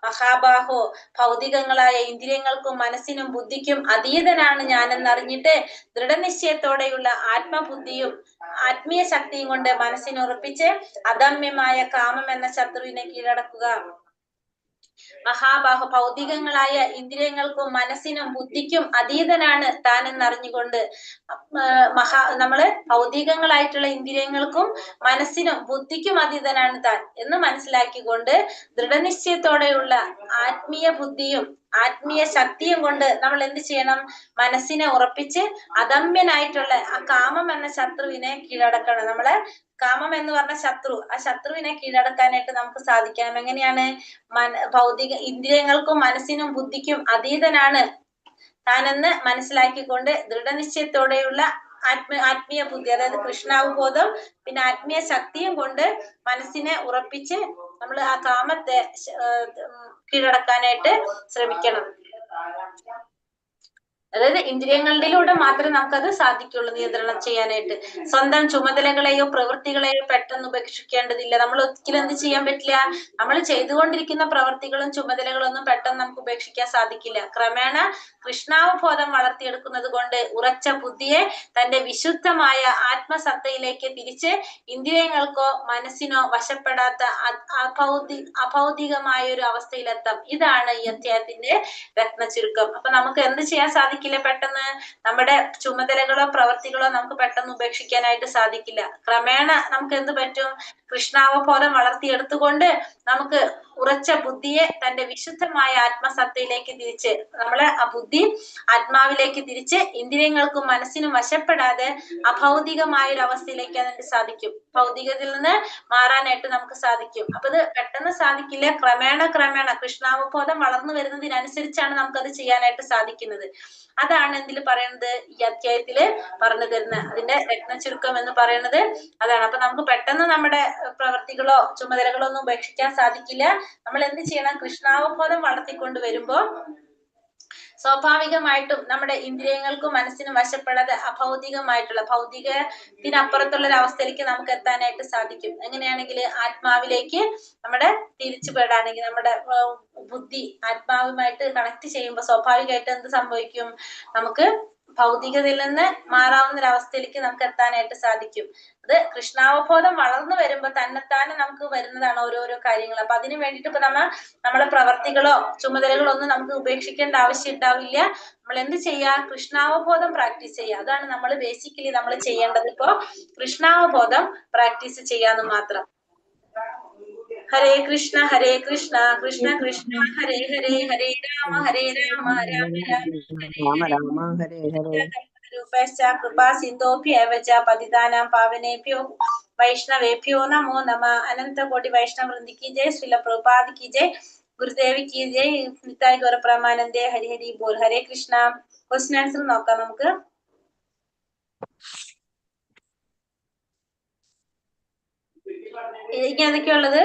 മഹാബാഹോ, ഭൗതികങ്ങളായ ഇന്ദ്രിയങ്ങൾക്കും മനസ്സിനും ബുദ്ധിക്കും അതീതനാണ് ഞാനെന്നറിഞ്ഞിട്ട് ദൃഢനിശ്ചയത്തോടെയുള്ള ആത്മബുദ്ധിയും ആത്മീയ ശക്തിയും കൊണ്ട് മനസ്സിനെ ഉറപ്പിച്ച് അദമ്യമായ കാമം എന്ന ശത്രുവിനെ കീഴടക്കുക. മഹാബാഹു, ഭൗതികങ്ങളായ ഇന്ദ്രിയങ്ങൾക്കും മനസ്സിനും ബുദ്ധിക്കും അതീതനാണ് താൻ എന്നറിഞ്ഞുകൊണ്ട് നമ്മള് ഭൗതികങ്ങളായിട്ടുള്ള ഇന്ദ്രിയങ്ങൾക്കും മനസ്സിനും ബുദ്ധിക്കും അതീതനാണ് താൻ എന്ന് മനസ്സിലാക്കിക്കൊണ്ട് ദൃഢനിശ്ചയത്തോടെയുള്ള ആത്മീയ ബുദ്ധിയും ആത്മീയ ശക്തിയും കൊണ്ട് നമ്മൾ എന്ത് ചെയ്യണം? മനസ്സിനെ ഉറപ്പിച്ച് അദമ്യനായിട്ടുള്ള ആ കാമം എന്ന ശത്രുവിനെ കീഴടക്കണം. നമ്മള് കാമം എന്ന് പറഞ്ഞ ശത്രു, ആ ശത്രുവിനെ കീഴടക്കാനായിട്ട് നമുക്ക് സാധിക്കണം. എങ്ങനെയാണ്? ഭൗതിക ഇന്ദ്രിയങ്ങൾക്കും മനസ്സിനും ബുദ്ധിക്കും അതീതനാണ് താനെന്ന് മനസ്സിലാക്കിക്കൊണ്ട് ദൃഢനിശ്ചയത്തോടെയുള്ള ആത്മീയ ബുദ്ധി, അതായത് കൃഷ്ണാവബോധം പിന്നെ ആത്മീയ ശക്തിയും കൊണ്ട് മനസ്സിനെ ഉറപ്പിച്ച് നമ്മൾ ആ കാമത്തെ കീഴടക്കാനായിട്ട് ശ്രമിക്കണം. അതായത് ഇന്ദ്രിയങ്ങളിലൂടെ മാത്രമേ നമുക്കത് സാധിക്കുള്ളൂ നിയന്ത്രണം ചെയ്യാനായിട്ട്. സ്വന്തം ചുമതലകളെയോ പ്രവൃത്തികളെയോ പെട്ടെന്ന് ഉപേക്ഷിക്കേണ്ടതില്ല. നമ്മൾ ഒരിക്കലും എന്ത് ചെയ്യാൻ പറ്റില്ല? നമ്മൾ ചെയ്തുകൊണ്ടിരിക്കുന്ന പ്രവൃത്തികളും ചുമതലകളും ഒന്നും പെട്ടെന്ന് നമുക്ക് ഉപേക്ഷിക്കാൻ സാധിക്കില്ല. ക്രമേണ കൃഷ്ണാവബോധം വളർത്തിയെടുക്കുന്നത് കൊണ്ട് ഉറച്ച ബുദ്ധിയെ തന്റെ വിശുദ്ധമായ ആത്മസത്തയിലേക്ക് തിരിച്ച് ഇന്ദ്രിയങ്ങൾക്കോ മനസ്സിനോ വശപ്പെടാത്ത അഭൗതികമായ ഒരു അവസ്ഥയിലെത്താം. ഇതാണ് ഈ അധ്യായത്തിന്റെ രത്ന ചുരുക്കം. അപ്പൊ നമുക്ക് എന്ത് ചെയ്യാൻ സാധിക്കില്ല? പെട്ടെന്ന് നമ്മുടെ ചുമതലകളോ പ്രവൃത്തികളോ നമുക്ക് പെട്ടെന്ന് ഉപേക്ഷിക്കാനായിട്ട് സാധിക്കില്ല. ക്രമേണ നമുക്ക് എന്ത് പറ്റും? കൃഷ്ണാവബോധം വളർത്തിയെടുത്തുകൊണ്ട് നമുക്ക് ഉറച്ച ബുദ്ധിയെ തന്റെ വിശുദ്ധമായ ആത്മസത്തയിലേക്ക് തിരിച്ച് നമ്മളെ ആ ബുദ്ധി ആത്മാവിലേക്ക് തിരിച്ച് ഇന്ദ്രിയങ്ങൾക്കും മനസ്സിനും വശപ്പെടാതെ അഭൗതികമായ ഒരു അവസ്ഥയിലേക്ക് അതിന് സാധിക്കും. ഭൗതികത്തിൽ നിന്ന് മാറാനായിട്ട് നമുക്ക് സാധിക്കും. അപ്പൊ ഇത് പെട്ടെന്ന് സാധിക്കില്ല. ക്രമേണ കൃഷ്ണാവബോധം വളർന്നു വരുന്നതിനനുസരിച്ചാണ് നമുക്കത് ചെയ്യാനായിട്ട് സാധിക്കുന്നത്. അതാണ് എന്തിൽ പറയുന്നത്? ഈ അധ്യായത്തില് പറഞ്ഞു തരുന്നത്. അതിന്റെ രത്ന ചുരുക്കം എന്ന് പറയുന്നത് അതാണ്. അപ്പൊ നമുക്ക് പെട്ടെന്ന് നമ്മുടെ പ്രവൃത്തികളോ ചുമതലകളോ ഒന്നും ഉപേക്ഷിക്കാൻ സാധിക്കില്ല. നമ്മൾ എന്ത് ചെയ്യണം? കൃഷ്ണാവബോധം വളർത്തിക്കൊണ്ട് വരുമ്പോ സ്വാഭാവികമായിട്ടും നമ്മുടെ ഇന്ദ്രിയങ്ങൾക്കും മനസ്സിനും വശപ്പെടാതെ അഭൗതികമായിട്ടുള്ള ഭൗതികത്തിനപ്പുറത്തുള്ള ഒരു അവസ്ഥയിലേക്ക് നമുക്ക് എത്താനായിട്ട് സാധിക്കും. എങ്ങനെയാണെങ്കിൽ ആത്മാവിലേക്ക് നമ്മുടെ തിരിച്ചുപെടാണെങ്കിൽ നമ്മുടെ ബുദ്ധി ആത്മാവുമായിട്ട് കണക്ട് ചെയ്യുമ്പോൾ സ്വാഭാവികമായിട്ട് എന്ത് സംഭവിക്കും? നമുക്ക് ഭൗതികതയിൽ നിന്ന് മാറാവുന്ന ഒരു അവസ്ഥയിലേക്ക് നമുക്ക് എത്താനായിട്ട് സാധിക്കും. അത് കൃഷ്ണാവബോധം വളർന്നു വരുമ്പോ തന്നെത്താനെ നമുക്ക് വരുന്നതാണ് ഓരോരോ കാര്യങ്ങൾ. അപ്പൊ അതിനു വേണ്ടിയിട്ട് ഇപ്പൊ നമ്മളെ പ്രവർത്തികളോ ചുമതലകളോ ഒന്നും നമുക്ക് ഉപേക്ഷിക്കേണ്ട ആവശ്യം ഉണ്ടാവില്ല. നമ്മൾ എന്ത് ചെയ്യാ? കൃഷ്ണാവബോധം പ്രാക്ടീസ് ചെയ്യുക. അതാണ് നമ്മൾ ബേസിക്കലി നമ്മൾ ചെയ്യേണ്ടത്. ഇപ്പോ കൃഷ്ണാവബോധം പ്രാക്ടീസ് ചെയ്യാന്ന് മാത്രം. ഹരേ കൃഷ്ണ കൃഷ്ണ കൃഷ്ണ ഹരേ ഹരേ, ഹരേ രാമ രാമ രാമ രാമ ഹരേ ഹരേ. കൃപാ സിന്ധോഭ്യേവ ച പതിതാനാം പാവനേഭ്യോ വൈഷ്ണവേഭ്യോ നമോ നമ. അനന്തകോടി വൈഷ്ണവ വൃന്ദി കി ജയ്. ശ്രീല പ്രഭുപാദ് കി ജയ്. ഗുരുദേവി കി ജയ്. നിതായ് ഗൗര പ്രമാനന്ദേ. ഹരി ഹരി ബോൽ. ഹരേ കൃഷ്ണ. ക്വസ്റ്റ്യൻ ആൻസർ നോക്കാം നമുക്ക്. ഇനി ഏതൊക്കെയുള്ളത്?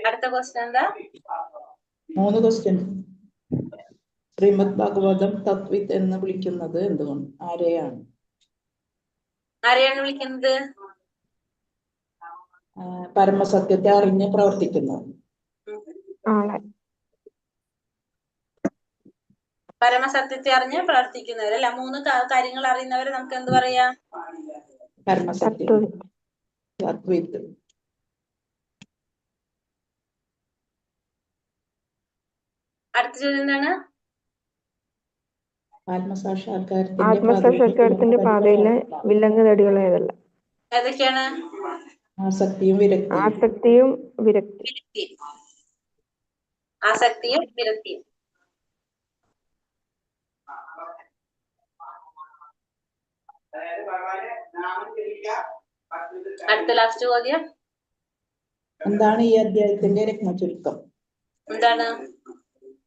അടുത്ത ക്വസ്റ്റ്യൻ എന്താ? 3 ക്വസ്റ്റ്യൻ. ശ്രീമദ് ഭാഗവതം തത്വിത് എന്ന് വിളിക്കുന്നത് എന്തുകൊണ്ട്? ആരെയാണ് വിളിക്കുന്നത്? പരമസത്യത്തെ അറിഞ്ഞ് പ്രവർത്തിക്കുന്നത്. പരമസത്യത്തെ അറിഞ്ഞ് പ്രവർത്തിക്കുന്നവർ അല്ല. 3 കാര്യങ്ങൾ അറിയുന്നവരെ നമുക്ക് എന്ത് പറയാം? പരമസത്യം, തത്വിത്. അടുത്ത ചോദ്യം എന്താണ്? ആത്മസാക്ഷാത്കാരത്തിന്റെ പാതയിലെ വിലങ്ങുതടികൾ ഏതല്ല? ഏതൊക്കെയാണ്? ആസക്തിയും വിരക്തിയും. ആസക്തിയും വിരക്തിയും. അടുത്ത ലാസ്റ്റ് ചോദ്യം എന്താണ് ഈ അധ്യായത്തിന്റെ രത്ന ചുരുക്കം? എന്താണ്?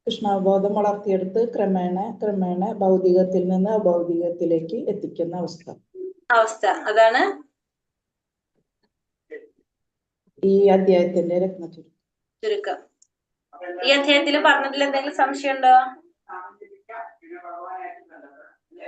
കൃഷ്ണാവബോധം വളർത്തിയെടുത്ത് ക്രമേണ ഭൗതികത്തിൽ നിന്ന് അഭൗതികത്തിലേക്ക് എത്തിക്കുന്ന അവസ്ഥ അതാണ് ഈ അധ്യായത്തിന്റെ രത്നചുരുക്കം. ചുരുക്കം. ഈ അധ്യായത്തിൽ പറഞ്ഞതിൽ എന്തെങ്കിലും സംശയം ഉണ്ടോ?